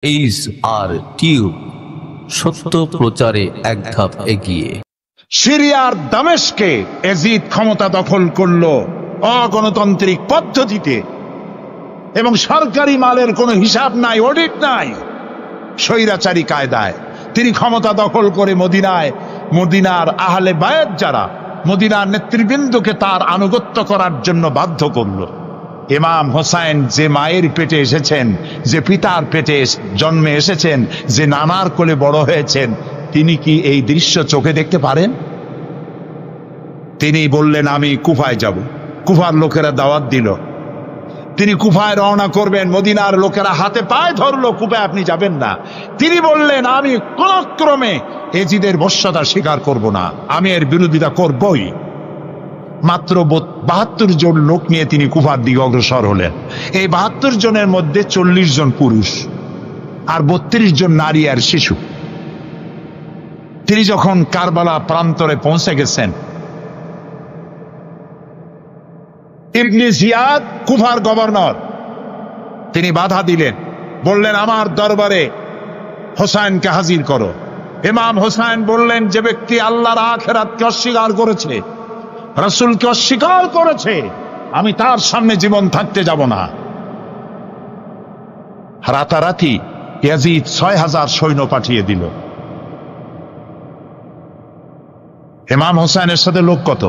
H R tube, সত্য প্রচারে এক ধাপ এগিয়ে। সিরিয়ার দামেস্কে এজিদ ক্ষমতা দখল করলো অগণতান্ত্রিক পদ্ধতিতে, এবং সরকারি মালের কোনো হিসাব নাই, অডিট নাই, স্বৈরাচারী কায়দায় তিনি ক্ষমতা দখল করে মদিনার আহলে বায়াত যারা মদিনার নেতৃবৃন্দকে তার আনুগত্য করার জন্য বাধ্য করল। ইমাম হোসাইন যে মায়ের পেটে এসেছেন, যে পিতার পেটে জন্মে এসেছেন, যে নানার কোলে বড় হয়েছেন, তিনি কি এই দৃশ্য চোখে দেখতে পারেন? তিনি বললেন আমি কুফায় যাব। কুফার লোকেরা দাওয়াত দিল, তিনি কুফায় রওনা করবেন। মদিনার লোকেরা হাতে পায়ে ধরলো, কুফায় আপনি যাবেন না। তিনি বললেন আমি কোন ক্রমে এজিদের বশ্যতা স্বীকার করব না, আমি এর বিরোধিতা করবই। মাত্র 72 জন লোক নিয়ে তিনি কুফার দিকে অগ্রসর হলেন। এই 72 জনের মধ্যে 40 জন পুরুষ আর 32 জন নারী আর শিশু। তিনি যখন কারবালা প্রান্তরে পৌঁছে গেছেন, ইবনে জিয়াদ কুফার গভর্নর, তিনি বাধা দিলেন, বললেন আমার দরবারে হোসাইনকে হাজির করো। ইমাম হোসাইন বললেন যে ব্যক্তি আল্লাহর আখিরাতকে অস্বীকার করেছে, রাসূলকে অস্বীকার করেছে, আমি তার সামনে জীবন থাকতে যাব না। রাতারাতি ইয়াজিদ 6000 সৈন্য পাঠিয়ে দিল। ইমাম হোসাইনের সাথে লোক কত?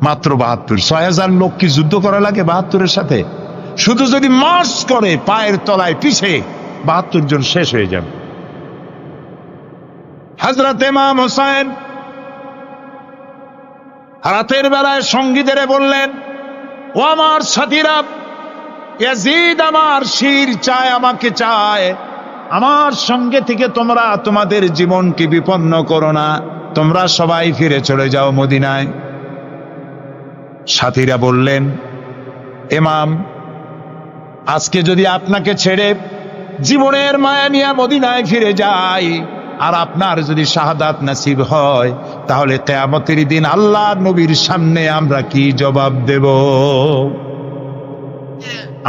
মাত্র 72। 6000 লোক কি যুদ্ধ করা লাগে 72-এর সাথে? শুধু যদি মার্চ করে পায়ের তলায় পিছে 72 জন শেষ হয়ে যাবে। হযরত ইমাম হোসাইন রাতের বেলায় সঙ্গীদের বললেন, ও আমার সাথীরা, ইয়াজিদ আমার শির চায়, আমাকে চায়, আমার সঙ্গে থেকে তোমরা তোমাদের জীবনকে বিপন্ন করো না, তোমরা সবাই ফিরে চলে যাও মদিনায়। সাথীরা বললেন, ইমাম আজকে যদি আপনাকে ছেড়ে জীবনের মায়া নিয়ে মদিনায় ফিরে যাই, আর আপনার যদি শাহাদাত নসিব হয়, তাহলে কিয়ামতের দিন আল্লাহর নবীর সামনে আমরা কি জবাব দেব?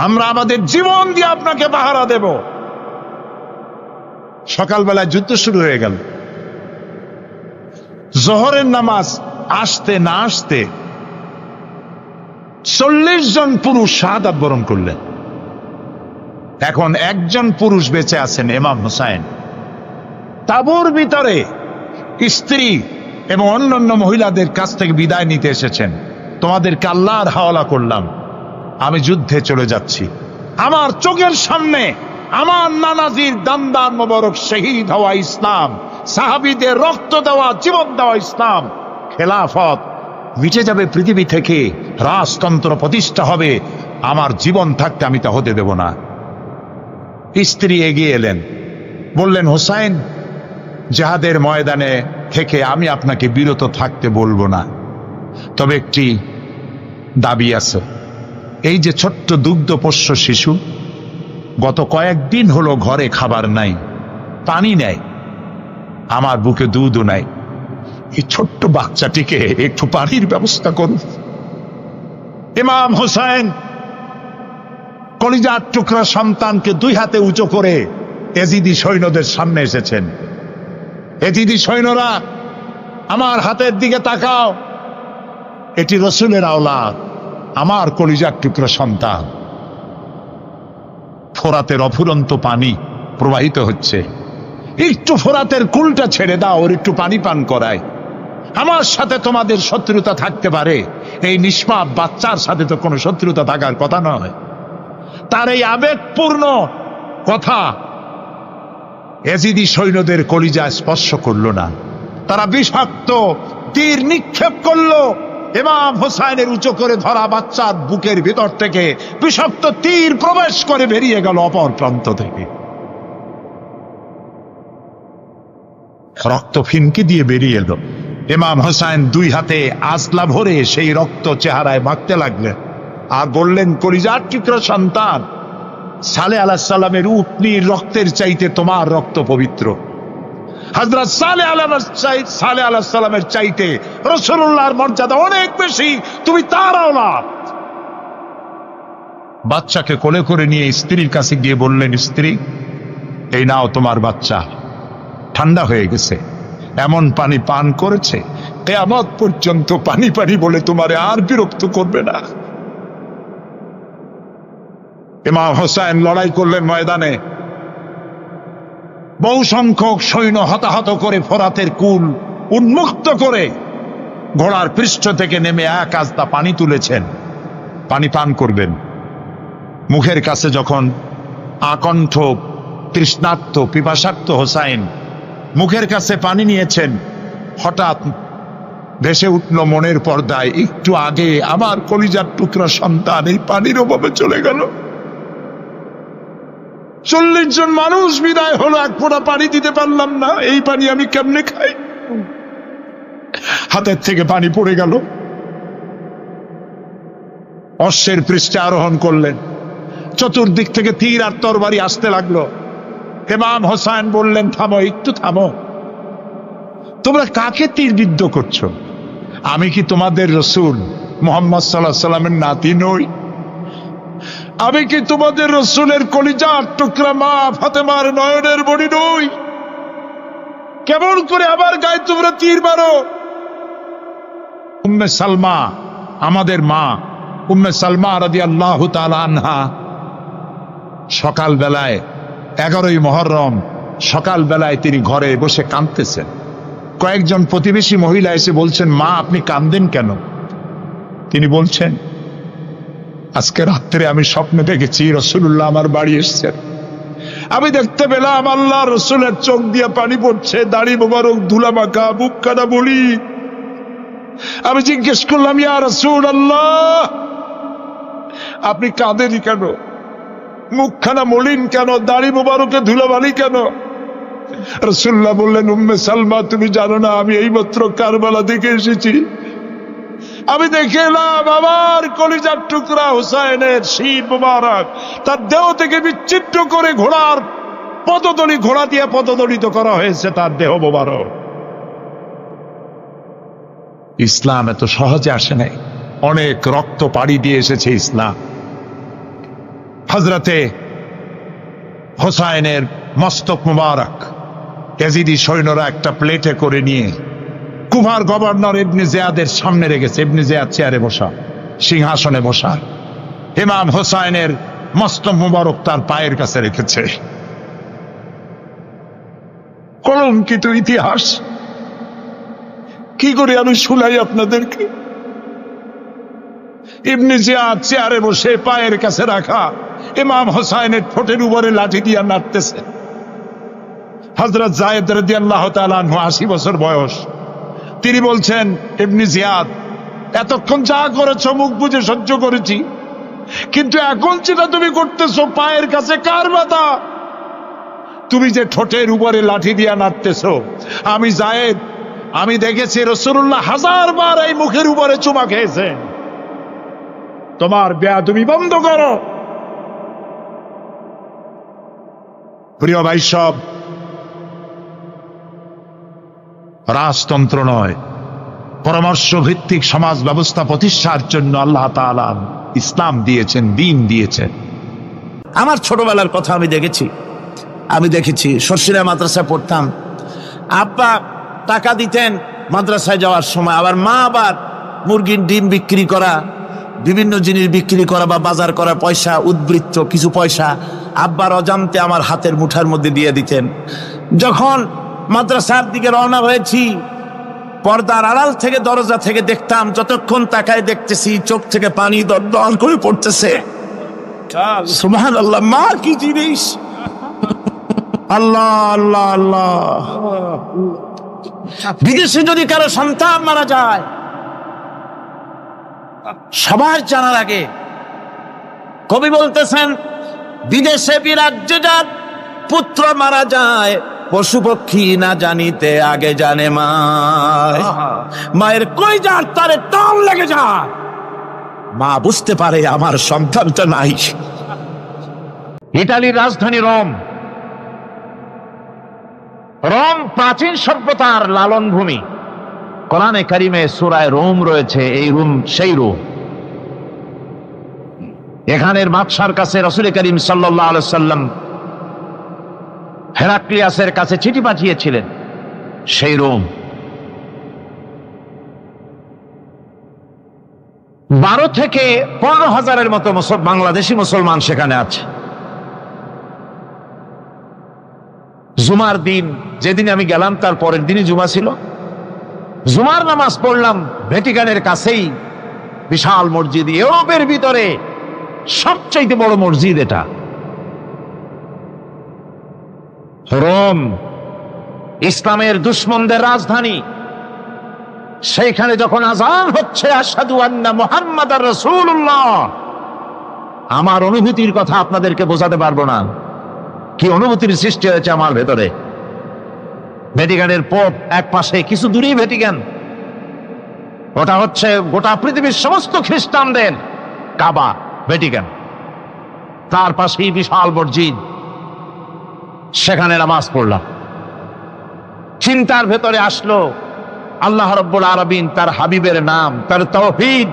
আমরা আমাদের জীবন দিয়ে আপনাকে পাহারা দেব। সকালবেলায় যুদ্ধ শুরু হয়ে গেল। জোহরের নামাজ আসতে না আসতে 40 জন পুরুষ শাহাদাত বরণ করলেন। এখন একজন পুরুষ বেঁচে আছেন, ইমাম হোসাইন। তাঁবুর ভিতরে স্ত্রী এবং অন্যান্য মহিলাদের কাছ থেকে বিদায় নিতে এসেছেন। তোমাদেরকে আল্লাহর হাওয়ালা করলাম, আমি যুদ্ধে চলে যাচ্ছি। আমার চোখের সামনে আমার নানাজির দান্দার মোবারক শহীদ হওয়া ইসলাম, সাহাবীদের রক্ত দেওয়া, জীবন দেওয়া ইসলাম, খেলাফত মিটে যাবে পৃথিবী থেকে, রাজতন্ত্র প্রতিষ্ঠা হবে, আমার জীবন থাকতে আমি তা হতে দেব না। স্ত্রী এগিয়ে এলেন, বললেন হোসাইন, জিহাদের ময়দানে থেকে আমি আপনাকে বিরত থাকতে বলবো না, তবে একটি দাবি আছে। এই যে ছোট্ট দুগ্ধপোষ্য শিশু, গত কয়েকদিন হলো ঘরে খাবার নাই, পানি নেই, আমার বুকে দুধও নাই, এই ছোট্ট বাচ্চাটিকে একটু পানির ব্যবস্থা করুন। ইমাম হোসাইন কলিজার টুকরা সন্তানকে 2 হাতে উঁচু করে এজিদি সৈন্যদের সামনে এসেছেন। এজিদি সৈন্যরা, আমার হাতের দিকে তাকাও, এটি রাসূলের আওলাদ, আমার কলিজার টুকরা সন্তান। ফোরাতের অফুরন্ত পানি প্রবাহিত হচ্ছে, একটু ফোরাতের কুলটা ছেড়ে দাও, ওর একটু পানি পান করায়। আমার সাথে তোমাদের শত্রুতা থাকতে পারে, এই নিষ্পাপ বাচ্চার সাথে তো কোনো শত্রুতা থাকার কথা নয়। তার এই আবেগপূর্ণ কথা এজিদি সৈন্যদের কলিজা স্পর্শ করলো না। তারা বিষাক্ত তীর নিক্ষেপ করলো। ইমাম হোসাইনের উঁচু করে ধরা বাচ্চার বুকের ভিতর থেকে বিষাক্ত তীর প্রবেশ করে বেরিয়ে গেল অপর প্রান্ত থেকে। রক্ত ফিনকি দিয়ে বেরিয়ে এলো। ইমাম হোসাইন 2 হাতে আজলা ভরে সেই রক্ত চেহারায় মাখতে লাগলেন আর বললেন, কলিজার টুকরা সন্তান, সালেহ আলাইহিস সালামের উটনির রক্তের চাইতে তোমার রক্ত পবিত্র। হযরত সালেহ আলাইহিস সালামের চাইতে রাসূলুল্লাহর মর্যাদা অনেক বেশি, তুমি তার আওলাদ। বাচ্চাকে কোলে করে নিয়ে স্ত্রীর কাছে গিয়ে বললেন, স্ত্রী, এই নাও তোমার বাচ্চা, ঠান্ডা হয়ে গেছে, এমন পানি পান করেছে কিয়ামত পর্যন্ত পানি পানি বলে তোমারে আর বিরক্ত করবে না। ইমাম হোসেন লড়াই করলেন ময়দানে, বহু সংখ্যক সৈন্য হতাহত করে ফোরাতের কুল উন্মুক্ত করে ঘোড়ার পৃষ্ঠ থেকে নেমে এক আস্তা পানি তুলেছেন, পানি পান করবেন। মুখের কাছে যখন আকণ্ঠ তৃষ্ণার্ত পিপাসার্ত হোসাইন মুখের কাছে পানি নিয়েছেন, হঠাৎ ভেসে উঠল মনের পর্দায়, একটু আগে আমার কলিজার টুকরা সন্তান এই পানির অভাবে চলে গেল। 40 জন মানুষ বিদায় হলো, এক ফোঁটা পানি দিতে পারলাম না, এই পানি আমি কেমনে খাই? হাতের থেকে পানি পড়ে গেল। অশ্বের পৃষ্ঠে আরোহণ করলেন, চতুর্দিক থেকে তীর আর তরবারি আসতে লাগলো। ইমাম হোসেন বললেন, থামো, একটু থামো, তোমরা কাকে তীরবিদ্ধ করছো? আমি কি তোমাদের রসুল মুহাম্মদ সাল্লাল্লাহু আলাইহি সাল্লামের নাতি নই? আমি কি তোমাদের রসুলের কলিজার টুকরা মা ফাতেমার নয়নের মণি নই? কেমন করে আমার গায়ে তোমরা তীর মারো? উম্মে সালমা, আমাদের মা উম্মে সালমা রাদিয়াল্লাহু তাআলা আনহা, সকাল বেলায় 11ই মুহররম সকাল বেলায় তিনি ঘরে বসে কাঁদতেছেন। কয়েকজন প্রতিবেশী মহিলা এসে বলছেন, মা আপনি কাঁদেন কেন? তিনি বলছেন, আজকে রাত্রে আমি স্বপ্নে দেখেছি রাসূলুল্লাহ আমার বাড়ি এসেছেন, আমি দেখতে পেলাম আল্লাহ রসুলের চোখ দিয়ে পানি পড়ছে, দাড়ি মোবারক ধুলা মাখা, বুক কাটা বলি। আমি জিজ্ঞেস করলাম, ইয়া রাসূলুল্লাহ আপনি কাঁদেনই কেন? মুখখানা মলিন কেন? দাড়ি মোবারকে ধুলাবালি কেন? রাসূলুল্লাহ বললেন, উম্মে সালমা তুমি জানো না আমি এইমাত্র কারবালা থেকে এসেছি, আমি দেখে এলাম আমার কলিজার টুকরা হুসাইনের শির মোবারক তার দেহ থেকে বিচ্ছিন্ন করে ঘোড়ার পদতলি, ঘোড়া দিয়ে পদদলিত করা হয়েছে তার দেহ মোবারক। ইসলাম এত সহজে আসে নাই, অনেক রক্ত পাড়ি দিয়ে এসেছে ইসলাম। হযরতে হোসাইনের মস্তক মুবারক ইয়াজিদি সৈন্যরা একটা প্লেটে করে নিয়ে কুফার গভর্নর ইবনে জিয়াদের সামনে রেখেছে। ইবনে জিয়াদ চেয়ারে বসা, সিংহাসনে বসা, ইমাম হোসাইনের মস্তক মুবারক তার পায়ের কাছে রেখেছে। কলঙ্কিত ইতিহাস, কি করে আমি শুনাই আপনাদেরকে? ইবনে জিয়াদ চেয়ারে বসে পায়ের কাছে রাখা ইমাম হোসাইনের ঠোঁটের উপরে লাঠি দিয়ে নাড়তেছে। হযরত যায়েদ রাদিয়াল্লাহু তাআলা আনহু 80 বছর বয়স, তিনি বলছেন, ইবনে জিয়াদ এতক্ষণ যা করেছো মুখ বুজে সহ্য করেছি, কিন্তু এখন যেটা তুমি করতেছো পায়ের কাছে কার বাধা? তুমি যে ঠোঁটের উপরে লাঠি দিয়া নাড়তেছো, আমি যায়েদ আমি দেখেছি রাসূলুল্লাহ 1000 বার এই মুখের উপরে চুমা খেয়েছেন। তোমার বেয়াদবি বন্ধ করো। প্রিয় ভাই, সব রাজতন্ত্র নয়, পরামর্শ ভিত্তিক সমাজ ব্যবস্থা প্রতিষ্ঠার জন্য আল্লাহ তাআলা ইসলাম দিয়েছেন, দ্বীন দিয়েছেন। আমার ছোটবেলার কথা আমি দেখেছি সরসিরা মাদ্রাসায় পড়তাম, আব্বা টাকা দিতেন মাদ্রাসায় যাওয়ার সময়, আবার মা আবার মুরগির ডিম বিক্রি করা, বিভিন্ন জিনিস বিক্রি করা বা বাজার করা পয়সা, উদ্বৃত্ত কিছু পয়সা আব্বার অজান্তে আমার হাতের মুঠার মধ্যে দিয়ে দিতেন। যখন মাদ্রাসার দিকে রওনা হয়েছি, পর্দার আড়াল থেকে দরজা থেকে দেখতাম, যতক্ষণ তাকায় দেখতেছি চোখ থেকে পানি দরদর করে পড়তেছে। সুবহানাল্লাহ, মা কি জিনিস! আল্লাহ আল্লাহ আল্লাহ। বিদেশে যদি কারো সন্তান মারা যায়, সবার জানার আগে কবি বলতেছেন, বিদেশে বিরাজ্যে যার পুত্র মারা যায়, পশু পক্ষী না জানিতে আগে জানে মায়। মায়ের কলিজার তারে টান লেগে যায়, মা বুঝতে পারে আমার সন্তানটা নাই। ইতালির রাজধানী রোম, রোম প্রাচীন সভ্যতার লালন ভূমি। কোরআনে কারিমে সূরায় রোম রয়েছে, এই রোম সেই রোম। এখানের বাদশার কাছে রাসূল করিম সাল্লাল্লাহু আলাইহি সাল্লাম হেরাক্লিয়াসের কাছে চিঠি পাঠিয়েছিলেন, সেই রোম। 12 থেকে 15,000-এর মতো বাংলাদেশি মুসলমান সেখানে আছে। জুমার দিন, যেদিন আমি গেলাম তার পরের দিনই জুমা ছিল, জুমার নামাজ পড়লাম ভ্যাটিকানের কাছেই বিশাল মসজিদ, ইউরোপের ভিতরে সবচাইতে বড় মসজিদ এটা। রোম ইসলামের দুশমনদের রাজধানী। সেইখানে যখন আযান হচ্ছে আশহাদু আন্না মুহাম্মাদার রাসূলুল্লাহ, আমার অনুভূতির কথা আপনাদেরকে বোঝাতে পারবো না, কি অনুভূতির সৃষ্টি হয়েছে আমার ভেতরে। ভ্যাটিকানের পোপ এক পাশে, কিছু দূরেই ভ্যাটিকান, ওটা হচ্ছে গোটা পৃথিবীর সমস্ত খ্রিস্টানদের কাবা, ভ্যাটিকান। তার পাশেই বিশাল মসজিদ, সেখানে নামাজ পড়লাম। চিন্তার ভেতরে আসলো আল্লাহ রাব্বুল আলামিন তার হাবিবের নাম, তার তাওহীদ,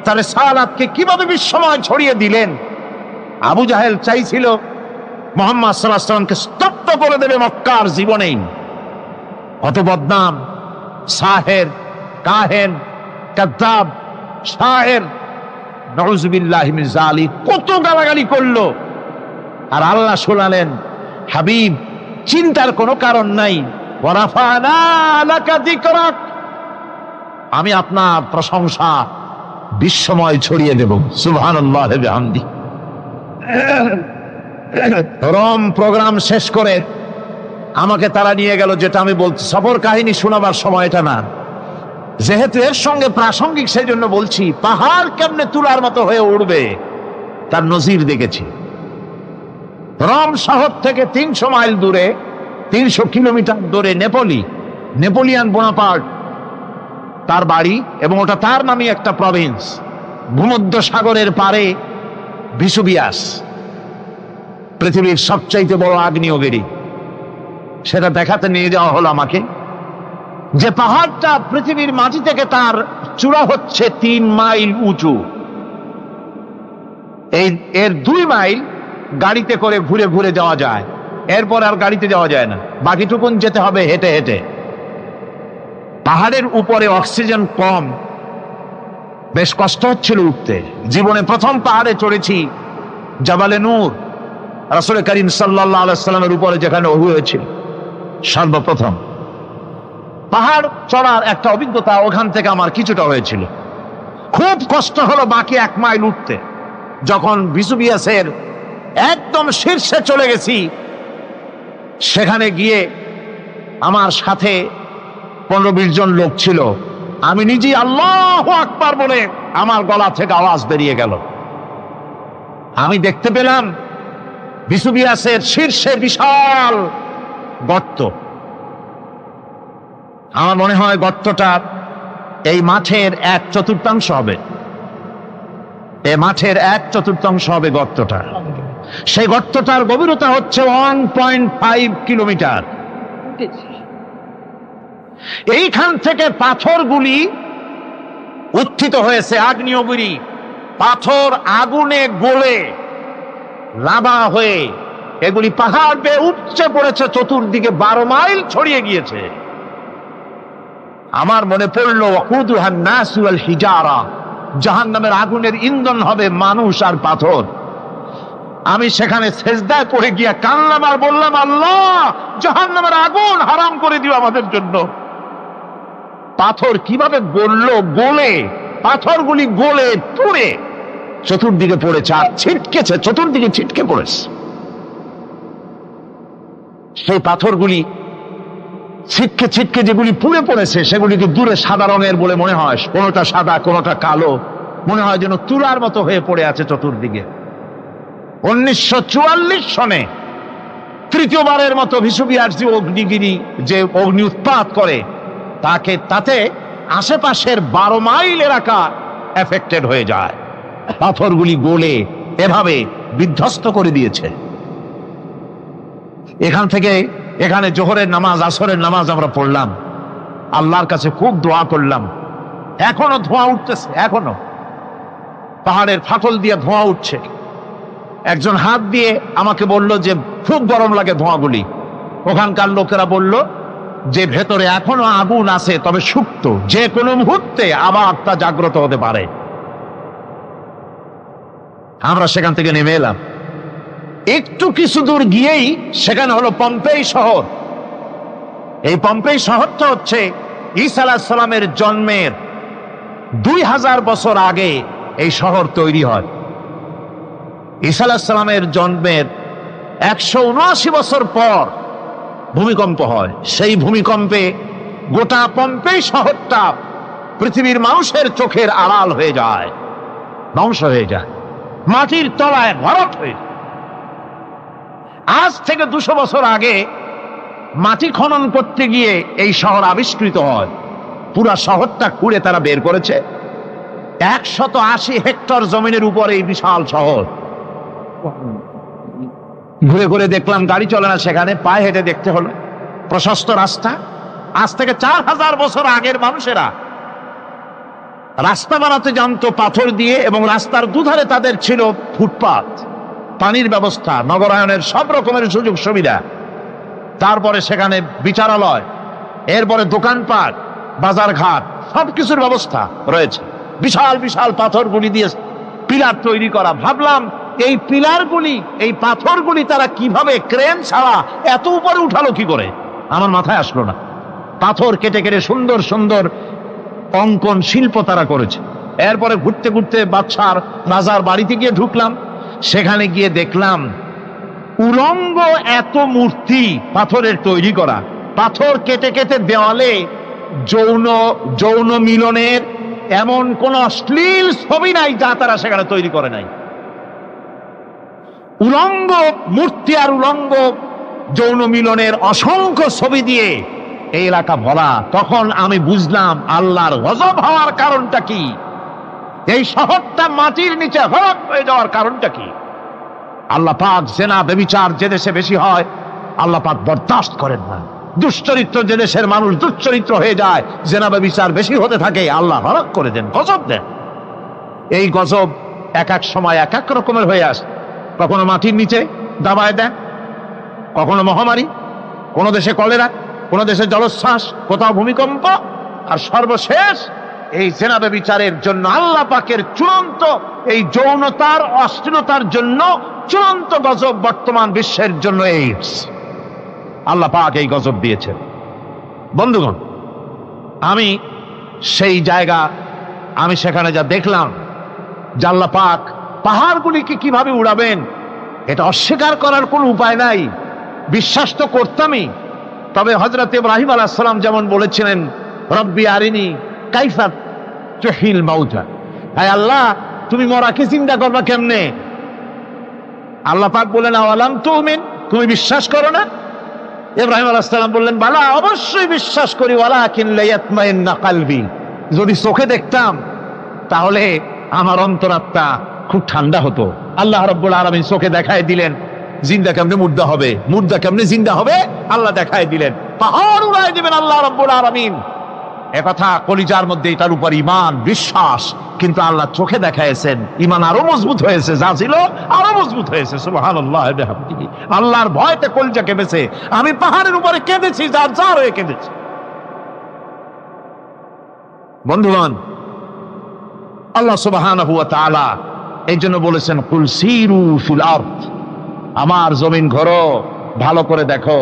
তার রিসালাতকে কিভাবে বিশ্বময় ছড়িয়ে দিলেন। আবু জাহেল চাইছিল মুহাম্মদ সাল্লাল্লাহু আলাইহি ওয়াসাল্লামকে স্তব্ধ করে দেবে মক্কার জীবনেই। কত বদনাম, সাহের, কাহেন, কাযযাব, শায়ের, নাউযুবিল্লাহি মিন যালিক, কত গালাগালি করলো। আর আল্লাহ শোনালেন, হাবিব চিন্তার কোনো কারণ নাই, ওয়ারাফা'না লাকা যিকরাক, আমি আপনার প্রশংসা বিশ্বময় ছড়িয়ে দেব। সুবহানাল্লাহি ওয়া বিহামদি। রোম প্রোগ্রাম শেষ করে আমাকে তারা নিয়ে গেল, যেটা আমি বলছি সফর কাহিনী শোনাবার সময় এটা না, যেহেতু এর সঙ্গে প্রাসঙ্গিক সেই জন্য বলছি। পাহাড় কেমনে তুলার মতো হয়ে উঠবে তার নজির দেখেছি। রোম শহর থেকে 300 মাইল দূরে, 300 কিলোমিটার দূরে নেপোলিয়ান বোনাপার্ট তার বাড়ি, এবং ওটা তার নামে একটা প্রভিন্স। ভূমধ্য সাগরের পারে ভিসুভিয়াস, পৃথিবীর সবচাইতে বড় আগ্নেয়গিরি, সেটা দেখাতে নিয়ে যাওয়া হলো আমাকে। যে পাহাড়টা পৃথিবীর মাটি থেকে তার চূড়া হচ্ছে 3 মাইল উঁচু, এর 2 মাইল গাড়িতে করে ঘুরে ঘুরে যাওয়া যায়, এরপর আর গাড়িতে যাওয়া যায় না, বাকিটুকুন যেতে হবে হেঁটে হেঁটে। পাহাড়ের উপরে অক্সিজেন কম, বেশ কষ্ট হচ্ছিল উঠতে। জীবনে প্রথম পাহাড়ে চড়েছি জাবালে নূর, রাসূল করিম সাল্লাল্লাহু আলাইহি ওয়াসাল্লামের উপরে যেখানে ওহী হয়েছিল সর্বপ্রথম। পাহাড় চড়ার একটা অভিজ্ঞতা ওখান থেকে আমার কিছুটা হয়েছিল। খুব কষ্ট হলো বাকি 1 মাইল উঠতে। যখন ভিসুভিয়াসের একদম শীর্ষে চলে গেছি, সেখানে গিয়ে আমার সাথে 15-20 জন লোক ছিল। আমি নিজেই আল্লাহু আকবার বলে আমার গলা থেকে আওয়াজ বেরিয়ে গেল। আমি দেখতে পেলাম ভিসুভিয়াসের শীর্ষে বিশাল গর্ত। আমার মনে হয় গর্তটা এই মাঠের 1/4 হবে, এই মাঠের 1/4 হবে গর্তটা। সেই গর্তটার গভীরতা হচ্ছে 1.5 কিলোমিটার। এইখান থেকে পাথরগুলি উত্থিত হয়েছে, আগ্নেয়গিরি পাথর আগুনে গলে লাভা হয়ে এগুলি পাহাড় বেয়ে উপচে পড়েছে, চতুর্দিকে 12 মাইল ছড়িয়ে গিয়েছে। আমার মনে পড়ল ওয়াকুদুহান নাস ওয়াল হিজারা, জাহান্নামের আগুনের ইন্ধন হবে মানুষ আর পাথর। আমি সেখানে সেজদায় পড়ে গিয়া কান্নাম আর বললাম, আল্লাহ জাহান্নামের আগুন হারাম করে দিও আমাদের জন্য। পাথর কিভাবে গলল, গলে পাথরগুলি গলে পুড়ে চতুর্দিকে পড়েছে আর ছিটকেছে, চতুর্দিকে ছিটকে পড়েছে। সেই পাথরগুলি ছিটকে ছিটকে যেগুলি পুড়ে পড়েছে সেগুলিকে দূরে সাদা রঙের বলে মনে হয়, কোনোটা সাদা কোনোটা কালো, মনে হয় যেন তুলার মতো হয়ে পড়ে আছে চতুর্দিকে। 1944 সনে তৃতীয়বারের মতো ভিসুভিয়াস যে অগ্নিগিরি, যে অগ্নি উৎপাত করে, তাতে আশেপাশের 12 মাইল এলাকা এফেক্টেড হয়ে যায়। পাথরগুলি গলে এভাবে বিধ্বস্ত করে দিয়েছে। এখান থেকে এখানে জোহরের নামাজ, আসরের নামাজ আমরা পড়লাম, আল্লাহর কাছে খুব দোয়া করলাম। এখনো ধোঁয়া উঠতেছে, এখনো পাহাড়ের ফাটল দিয়ে ধোঁয়া উঠছে। একজন হাত দিয়ে আমাকে বলল যে খুব গরম লাগে ধোঁয়াগুলি। ওখানকার লোকেরা বলল যে ভেতরে এখনো আগুন আছে, তবে সুপ্ত, যে কোনো মুহূর্তে আবার তা জাগ্রত হতে পারে। আমরা সেখান থেকে নেমে এলাম। একটু কিছু দূর গিয়েই সেখানে হলো পম্পেই শহর। এই পম্পেই শহরটা হচ্ছে ঈসা আলাইহিস সালামের জন্মের 2000 বছর আগে এই শহর তৈরি হয়। ঈসা আলাইহিস সালামের জন্মের 179 বছর পর ভূমিকম্প হয়। সেই ভূমিকম্পে গোটা পম্পেই শহরটা পৃথিবীর মানুষের চোখের আড়াল হয়ে যায়, ধ্বংস হয়ে যায়, মাটির তলায় ভরাট হয়ে যায়। আজ থেকে 200 বছর আগে মাটি খনন করতে গিয়ে এই শহর আবিষ্কৃত হয়। পুরা শহরটা খুঁড়ে তারা বের করেছে। 180 হেক্টর জমিনের উপর এই বিশাল শহর। ঘুরে ঘুরে দেখলাম, গাড়ি চলে না সেখানে, পায়ে হেঁটে দেখতে হলো। প্রশস্ত রাস্তা। আজ থেকে 4000 বছর আগের মানুষেরা রাস্তা বানাতে জানতো পাথর দিয়ে, এবং রাস্তার দুধারে তাদের ছিল ফুটপাত, পানির ব্যবস্থা, নগরায়নের সব রকমের সুযোগ সুবিধা। তারপরে সেখানে বিচারালয়, এরপরে দোকানপাট, বাজারঘাট, সবকিছুর ব্যবস্থা রয়েছে। বিশাল বিশাল পাথরগুলি দিয়ে পিলার তৈরি করা। ভাবলাম এই পিলারগুলি, এই পাথরগুলি তারা কিভাবে ক্রেন ছাড়া এত উপরে উঠালো কি করে, আমার মাথায় আসলো না। পাথর কেটে কেটে সুন্দর সুন্দর অঙ্কন শিল্প তারা করেছে। এরপরে ঘুরতে ঘুরতে বাদশার রাজার বাড়িতে গিয়ে ঢুকলাম। সেখানে গিয়ে দেখলাম উলঙ্গ এত মূর্তি পাথরের তৈরি করা। পাথর কেটে কেটে দেওয়ালে যৌন মিলনের এমন কোন অশ্লীল ছবি নাই যা তারা সেখানে তৈরি করে নাই। উলঙ্গ মূর্তি আর উলঙ্গ যৌন মিলনের অসংখ্য ছবি দিয়ে এই এলাকা ভরা। তখন আমি বুঝলাম আল্লাহর গজব হওয়ার কারণটা কি, এই শহরটা মাটির নিচে হরক হয়ে যাওয়ার কারণটা কি। আল্লাহ পাক জেনা ব্যভিচার যে দেশে বেশি হয় আল্লাহ পাক বরদাস্ত করেন না। দুশ্চরিত্র যে দেশের মানুষ দুশ্চরিত্র হয়ে যায়, জেনা ব্যভিচার বেশি হতে থাকে, আল্লাহ হরক করে দেন, গজব দেন। এই গজব এক এক সময় এক এক রকমের হয়ে আসে। কখনো মাটির নিচে দাবায় দেন, কখনো মহামারী, কোনো দেশে কলেরা, কোনো দেশে জলোচ্ছ্বাস, কোথাও ভূমিকম্প, আর সর্বশেষ এই জেনা ব্যভিচারের জন্য আল্লাহ পাকের চূড়ান্ত, এই যৌনতার অশ্লীলতার জন্য চূড়ান্ত গজব বর্তমান বিশ্বের জন্য এইডস। আল্লাহ পাক এই গজব দিয়েছেন। বন্ধুগণ, আমি সেই জায়গা, আমি সেখানে যা দেখলাম যে আল্লাহ পাক পাহাড়গুলিকে কিভাবে উড়াবেন, এটা অস্বীকার করার কোনো উপায় নাই। বিশ্বাস তো করতামই। তবে হযরত ইব্রাহিম আলাইহিস সালাম যেমন বলেছিলেন, রব্বি আরিনি কাইফা তুহিল মাউতা, হায় আল্লাহ তুমি মরাকে চিন্তা করবা কেমনে। আল্লাহ পাক বলেন, আওয়ালাম তুমিন, তুমি বিশ্বাস করো না? ইব্রাহিম আলাইহিস সালাম বললেন, বালা, অবশ্যই বিশ্বাস করি, ওয়ালাকিন লিয়াতমাইন্না কলবি, যদি চোখে দেখতাম তাহলে আমার অন্তরাত্মা খুব ঠান্ডা হতো। আল্লাহ রাব্বুল আলামিন চোখে দেখায় দিলেন জিন্দা কেমনে মুর্দা হবে, মুর্দা কেমনে জিন্দা হবে, আল্লাহ দেখায় দিলেন। পাহাড় উড়াই দিবেন আল্লাহ রাব্বুল আলামিন। একথা কলিজার মধ্যে এটার উপর ঈমান বিশ্বাস, কিন্তু আল্লাহ চোখে দেখাইছেন, ঈমান আরো মজবুত হয়েছে, যা ছিল আরো মজবুত হয়েছে। সুবহানাল্লাহ ওয়া বিহামদিহি। আল্লাহর ভয়তে কলিজা কেঁদেছে। আমি পাহাড়ের উপরে কেঁদেছি, যার যার হয়ে কেঁদেছি। বন্ধুগণ, আল্লাহ সুবহানাহু ওয়া তাআলা এই জন্য বলেছেন, কুল সিরু ফিল আরদ, আমার জমিন ঘোরো, ভালো করে দেখো,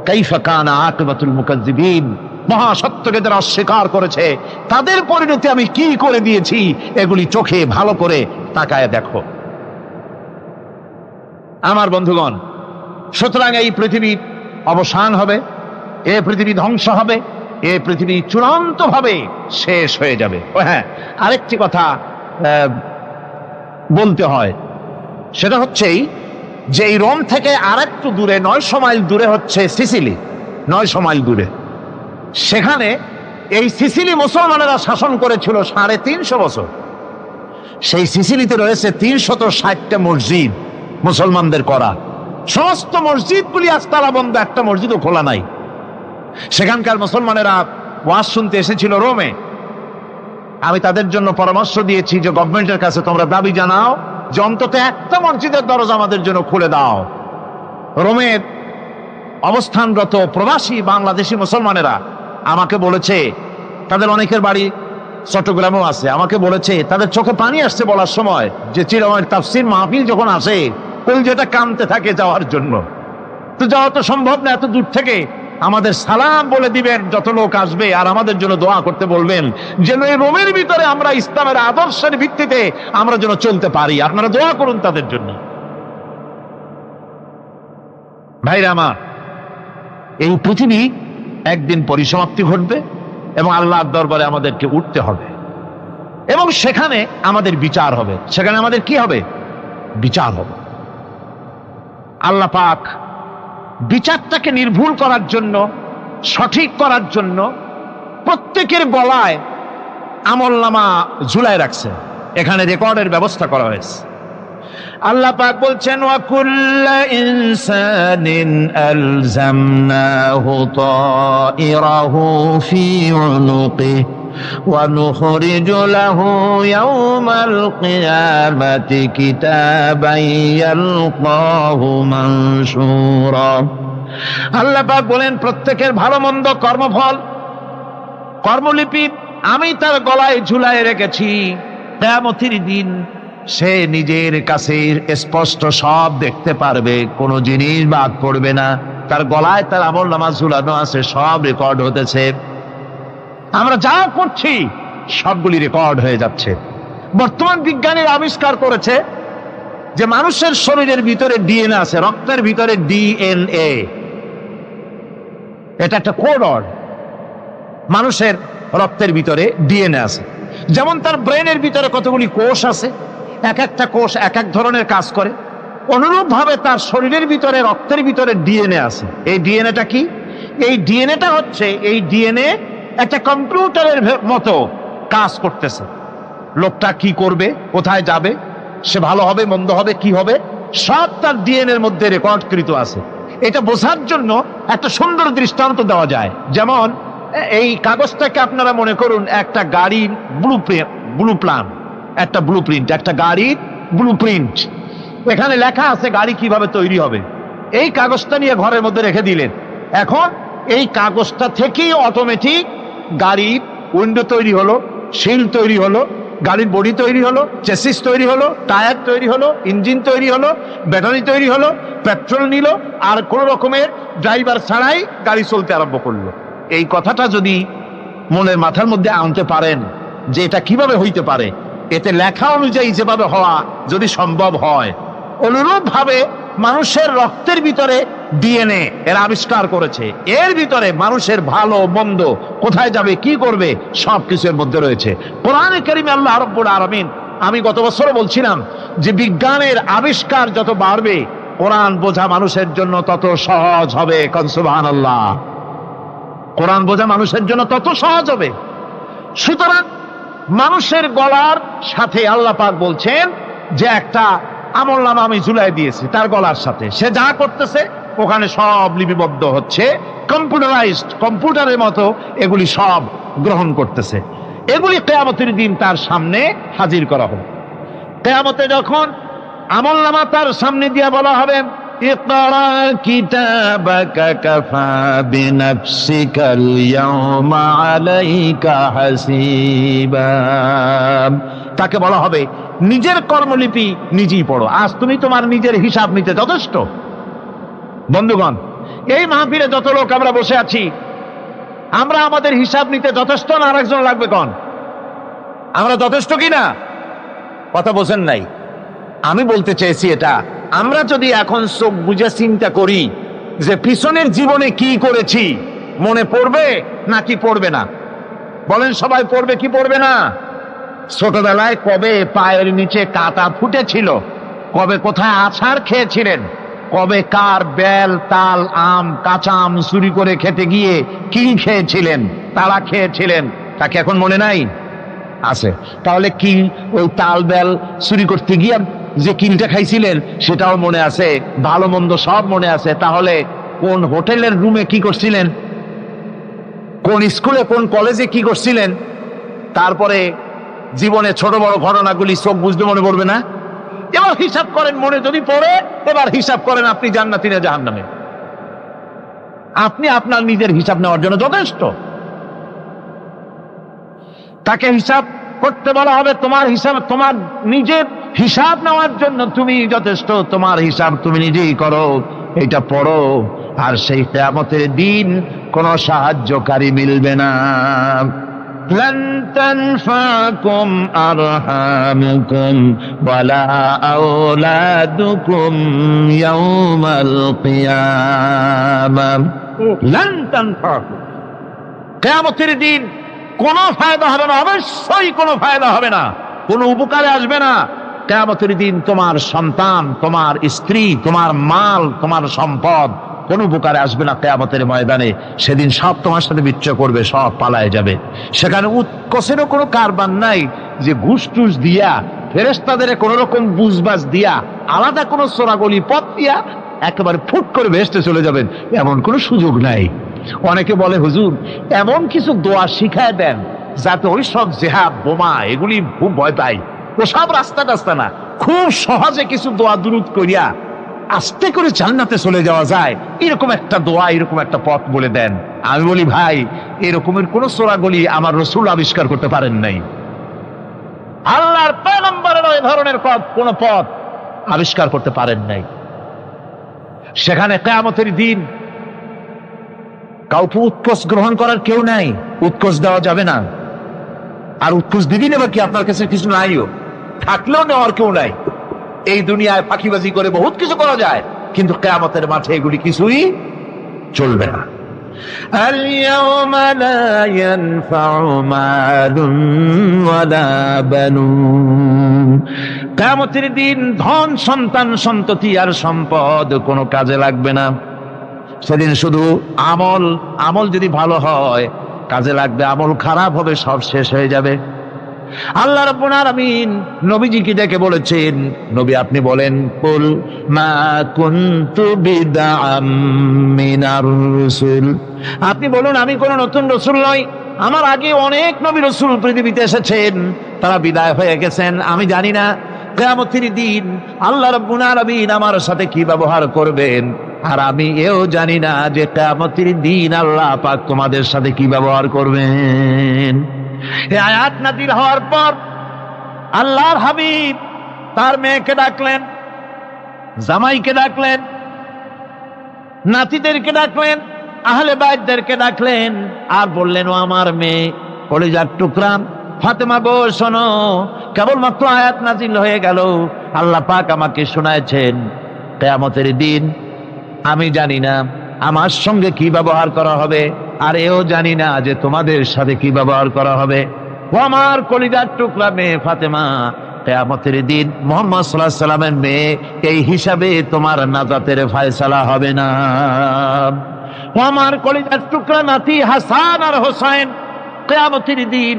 কাইফা কানা আকিবাতুল মুকাজ্জিবিন, মহাসত্যকে যারা অস্বীকার করেছে তাদের পরিণতি আমি কি করে দিয়েছি, এগুলি চোখে ভালো করে তাকায় দেখো। আমার বন্ধুগণ, সুতরাং এই পৃথিবীর অবসান হবে, এ পৃথিবী ধ্বংস হবে, এ পৃথিবী চূড়ান্ত ভাবে শেষ হয়ে যাবে। ও হ্যাঁ, আরেকটি কথা বলতে হয়, সেটা হচ্ছেই যে এই রোম থেকে আরেকটু দূরে 900 মাইল দূরে হচ্ছে সিসিলি। 900 মাইল দূরে, সেখানে এই সিসিলি মুসলমানেরা শাসন করেছিল 350 বছর। সেই সিসিলিতে রয়েছে 360টা মসজিদ মুসলমানদের করা। সমস্ত মসজিদগুলি আজ তালা বন্ধ, একটা মসজিদও খোলা নাই। সেখানকার মুসলমানেরা ওয়াজ শুনতে এসেছিল রোমে। আমি তাদের জন্য পরামর্শ দিয়েছি যে গভর্নমেন্টের কাছে তোমরা দাবি জানাও যে অন্তত একটা মসজিদের দরজা আমাদের জন্য খুলে দাও। রোমের অবস্থানরত প্রবাসী বাংলাদেশি মুসলমানেরা আমাকে বলেছে, তাদের অনেকের বাড়ি চট্টগ্রামেও আছে, আমাকে বলেছে তাদের চোখে পানি আসছে বলার সময় যে চিরময়ের তাফসীর মাহফিল যখন আসে কলিজাটা কামতে থাকে যাওয়ার জন্য। তো যাওয়া তো সম্ভব না এত দূর থেকে, আমাদের সালাম বলে দিবেন যত লোক আসবে, আর আমাদের জন্য দোয়া করতে বলবেন যেন এই রোমের ভিতরে আমরা ইসলামের আদর্শের ভিত্তিতে আমরা যেন চলতে পারি। আপনারা দোয়া করুন তাদের জন্য। ভাইরা আমার, এই পৃথিবী একদিন পরিসমাপ্তি ঘটবে এবং আল্লাহর দরবারে আমাদেরকে উঠতে হবে এবং সেখানে আমাদের বিচার হবে। সেখানে আমাদের কি হবে? বিচার হবে। আল্লাহ পাক বিচারটাকে নির্ভুল করার জন্য, সঠিক করার জন্য প্রত্যেকের গলায় আমলনামা ঝুলায় রাখছে, এখানে রেকর্ডের ব্যবস্থা করা হয়েছে। আল্লাহ পাক বলছেন ওয়া কুল্লা ইনসানিন আলজামনাহু তাইরাহু ফি উনুকিহি ওয়া নুখরিজু লাহু ইয়াওমাল কিয়ামাতি কিতাবান ইয়ালকাহু মানশুরা। আল্লাহ পাক বলেন প্রত্যেকের ভালো মন্দ কর্মফল, কর্মলিপি আমি তার গলায় ঝুলায় রেখেছি। কিয়ামতের দিন সে নিজের কাছে স্পষ্ট সব দেখতে পারবে, কোনো জিনিস বাদ পড়বে না। তার গলায় তার আমলনামা ঝুলানো আছে, সব রেকর্ড হতেছে। আমরা যা করছি সবগুলি রেকর্ড হয়ে যাচ্ছে। বর্তমান বিজ্ঞানীরা আবিষ্কার করেছে যে মানুষের শরীরের ভিতরে ডিএনএ আছে, রক্তের ভিতরে ডিএনএ, এটা একটা কোড। মানুষের রক্তের ভিতরে ডিএনএ আছে। যেমন তার ব্রেনের ভিতরে কতগুলি কোষ আছে, এক একটা কোষ এক এক ধরনের কাজ করে, অনুরূপ ভাবে তার শরীরের ভিতরে রক্তের ভিতরে ডিএনএ আছে। এই ডিএনএটা কি? এই ডিএনএটা হচ্ছে, এই ডিএনএ একটা কম্পিউটারের মতো কাজ করতেছে। লোকটা কি করবে, কোথায় যাবে, সে ভালো হবে মন্দ হবে কি হবে, সব তার ডিএনএর মধ্যে রেকর্ডকৃত আছে। এটা বোঝার জন্য একটা সুন্দর দৃষ্টান্ত দেওয়া যায়। যেমন এই কাগজটাকে আপনারা মনে করুন একটা গাড়ির একটা ব্লুপ্রিন্ট, একটা গাড়ির ব্লুপ্রিন্ট। এখানে লেখা আছে গাড়ি কিভাবে তৈরি হবে। এই কাগজটা নিয়ে ঘরের মধ্যে রেখে দিলেন। এখন এই কাগজটা থেকেই অটোমেটিক গাড়ির উইন্ডো তৈরি হলো, শিল তৈরি হলো, গাড়ির বডি তৈরি হলো, চেসিস তৈরি হলো, টায়ার তৈরি হলো, ইঞ্জিন তৈরি হলো, ব্যাটারি তৈরি হলো, পেট্রোল নিল, আর কোন রকমের ড্রাইভার ছাড়াই গাড়ি চলতে আরম্ভ করলো। এই কথাটা যদি মনের মাথার মধ্যে আনতে পারেন যে এটা কিভাবে হইতে পারে, এতে লেখা অনুযায়ী যেভাবে হওয়া যদি সম্ভব হয়, অনুরূপ ভাবে মানুষের রক্তের ভিতরে ডিএনএ এর আবিষ্কার করেছে। এর ভিতরে মানুষের ভালো মন্দ, কোথায় যাবে কি করবে, সবকিছু এর মধ্যে রয়েছে। কোরআনে কারীমে আল্লাহ রাব্বুল আলামিন, আমি গত বছরও বলছিলাম যে বিজ্ঞানের আবিষ্কার যত বাড়বে কোরআন বোঝা মানুষের জন্য তত সহজ হবে। সুবহানাল্লাহ। কোরআন বোঝা মানুষের জন্য তত সহজ হবে। সুতরাং মানুষের গলার সাথে আল্লাহ পাক বলছেন যে একটা আমলনামা আমি ঝুলাই দিয়েছি তার গলার সাথে, সে যা করতেছে ওখানে সব লিপিবদ্ধ হচ্ছে, কম্পিউটারাইজড, কম্পিউটারের মতো এগুলি সব গ্রহণ করতেছে। এগুলি কিয়ামতের দিন তার সামনে হাজির করা হবে। কিয়ামতে যখন আমলনামা তার সামনে দিয়ে বলা হবে ইকরা কিতাবাকা কাফা বিনাফসিকাল ইয়াওমা আলাইকা হাসিবা, তাকে বলা হবে নিজের কর্মলিপি নিজেই পড়ো, আজ তুমি তোমার নিজের হিসাব নিতে যথেষ্ট। বন্ধুগণ, এই মাহফিলে যত লোক আমরা বসে আছি, আমরা আমাদের হিসাব নিতে যথেষ্ট না আরেকজন লাগবে? কোন আমরা যথেষ্ট কিনা? কথা বোঝেন নাই। আমি বলতে চেয়েছি এটা, আমরা যদি এখন চোখ বুঝে চিন্তা করি যে পিছনের জীবনে কি করেছি, মনে পড়বে নাকি পড়বে না? বলেন সবাই, পড়বে কি পড়বে না? ছোটবেলায় কবে পায়ের নিচে কাঁটা ফুটেছিল, কবে কোথায় আছাড় খেয়েছিলেন, কবে কার বেল, তাল, আম, কাঁচা আম চুরি করে খেতে গিয়ে কি খেয়েছিলেন, তারা খেয়েছিলেন, তাকে এখন মনে নাই? আছে। তাহলে কি ওই তাল বেল চুরি করতে গিয়ে যে কিলটা খাইছিলেন সেটাও মনে আছে, ভালো মন্দ সব মনে আছে। তাহলে কোন হোটেলের রুমে কি করছিলেন, কোন স্কুলে কোন কলেজে কি করছিলেন, তারপরে জীবনে ছোট বড় ঘটনাগুলি চোখ বুঝতে মনে পড়বে না? এবার হিসাব করেন, মনে যদি পড়ে এবার হিসাব করেন আপনি জান্নাতি না জাহান্নামে। আপনি আপনার নিজের হিসাব নেওয়ার জন্য যথেষ্ট। তাকে হিসাব করতে বলা হবে, তোমার হিসাব, তোমার নিজের হিসাব নেওয়ার জন্য তুমি যথেষ্ট, তোমার হিসাব তুমি নিজেই করো, এটা পড়ো। আর সেই কিয়ামতের দিন কোন সাহায্যকারী মিলবে না। لن تنفعكم أرحامكم ولا أولادكم يوم القيامة لن تنفعكم। কিয়ামতের দিন কোনো ফায়দা হবে না, অবশ্যই কোনো ফায়দা হবে না, কোনো উপকারে আসবে না। কিয়ামতের দিন তোমার সন্তান, তোমার স্ত্রী, তোমার মাল, তোমার সম্পদ কোনো উপকারে আসবে না। কিয়ামতের ময়দানে সেদিন সব তোমার সাথে বিচ্ছয় করবে, সব পালায় যাবে। সেখানে উৎকোষেরও কোনো কারবার নাই যে ঘুষ টুস দিয়া, ফেরেশতাদের কোনো রকম বুঝবাজ দিয়া, আলাদা কোনো চোরাগলি পথ দিয়া একেবারে ফুট করে ভেস্টে চলে যাবেন, এমন কোনো সুযোগ নাই। অনেকে বলে হুজুর এমন কিছু দোয়া শিখায় দেন যাতে ওই সব জেহাদ বোমা এগুলি খুব ভয় পাই, ওসব রাস্তা টাস্তা না, খুব সহজে কিছু দোয়া দুরূদ করিয়া আস্তে করে জান্নাতে চলে যাওয়া যায়, এরকম একটা দোয়া, এরকম একটা পথ বলে দেন। আমি বলি ভাই, এরকমের কোন চোরাগলি আমার রাসূল আবিষ্কার করতে পারেন নাই। আল্লাহর পয়গম্বরের ওই ধরনের কোন পথ আবিষ্কার করতে পারেন নাই। সেখানে কিয়ামতের দিন কাউকে উৎকোষ গ্রহণ করার কেউ নাই, উৎকোষ দেওয়া যাবে না। আর উৎকোষ দিবি নেবা কি? আপনার কাছে কিছু নাইও, থাকলেও নেওয়ার কেউ নাই। এই দুনিয়ায় ফাঁকিবাজি করে বহুত কিছু করা যায়, কিন্তু কিয়ামতের মাঠে এগুলি কিছুই চলবে না। اليوم لا ينفع مال ولا بنون। কিয়ামতের দিন ধন, সন্তান, সন্ততি আর সম্পদ কোনো কাজে লাগবে না। সেদিন শুধু আমল, আমল যদি ভালো হয় কাজে লাগবে, আমল খারাপ হবে সব শেষ হয়ে যাবে। আল্লাহ রাব্বুল আলামিন নবীজিকে ডেকে বলেছেন, নবী আপনি বলেন, কুল মা কুনতু বিদআম মিনার রাসূল, আপনি বলুন আমি কোন নতুন রাসূল নই, আমার আগে অনেক নবী রাসূল পৃথিবীতে এসেছেন, তারা বিদায় হয়ে গেছেন। আমি জানি না কিয়ামতের দিন আল্লাহ রাব্বুল আলামিন আমার সাথে কি ব্যবহার করবেন, আর আমি এও জানি না যে কিয়ামতের দিন আল্লাহ পাক তোমাদের সাথে কি ব্যবহার করবেন। এই আয়াত নাযিল হওয়ার পর আল্লাহর হাবিব তার মেয়েকে ডাকলেন, জামাইকে ডাকলেন, নাতিদেরকে ডাকলেন, আহলে বাইতদেরকে ডাকলেন, আর বললেন, ও আমার মেয়ে, কলিজার টুকরা ফাতেমা গো শোনো, কেবলমাত্র আয়াত নাযিল হয়ে গেল, আল্লাহ পাক আমাকে শোনাচ্ছেন কিয়ামতের দিন আমি জানি না আমার সঙ্গে কি ব্যবহার করা হবে, আর এও জানি না যে তোমাদের সাথে কি ব্যবহার করা হবে। ও আমার কলিজার টুকরা মেয়ে ফাতেমা, কিয়ামতের দিন মুহাম্মদ সাল্লাল্লাহু আলাইহি সাল্লামের মেয়ে, এই হিসাবে তোমার নাজাতের ফয়সালা হবে না। ও আমার কলিজার টুকরা নাতি হাসান আর হোসেন, কিয়ামতের দিন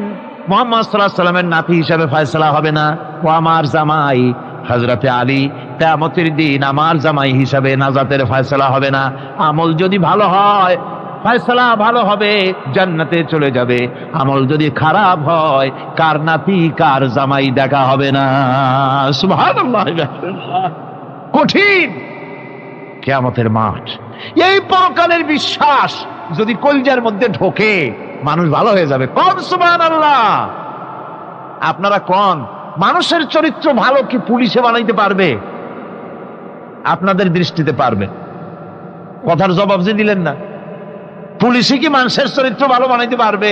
মুহাম্মদ সাল্লাল্লাহু আলাইহি সাল্লামের নাতি হিসাবে ফয়সালা হবে না। ও আমার জামাই হযরতে আলী, কিয়ামতের দিন আমার জামাই হিসাবে নাজাতের ফয়সালা হবে না। আমল যদি ভালো হয় ফয়সালা ভালো হবে, জান্নাতে চলে যাবে। আমল যদি খারাপ হয় কার নাতি কার জামাই দেখা হবে না। সুবহানাল্লাহ। কঠিন কিয়ামতের মাঠ, এই পরকালের বিশ্বাস যদি কলিজার মধ্যে ঢোকে মানুষ ভালো হয়ে যাবে। কোন সুবহানাল্লাহ। আপনারা কোন মানুষের চরিত্র ভালো কি পুলিশে বানাইতে পারবে? আপনাদের দৃষ্টিতে পারবে? কথার জবাব যে দিলেন না। পুলিশে কি মানুষের চরিত্র ভালো বানাইতে পারবে?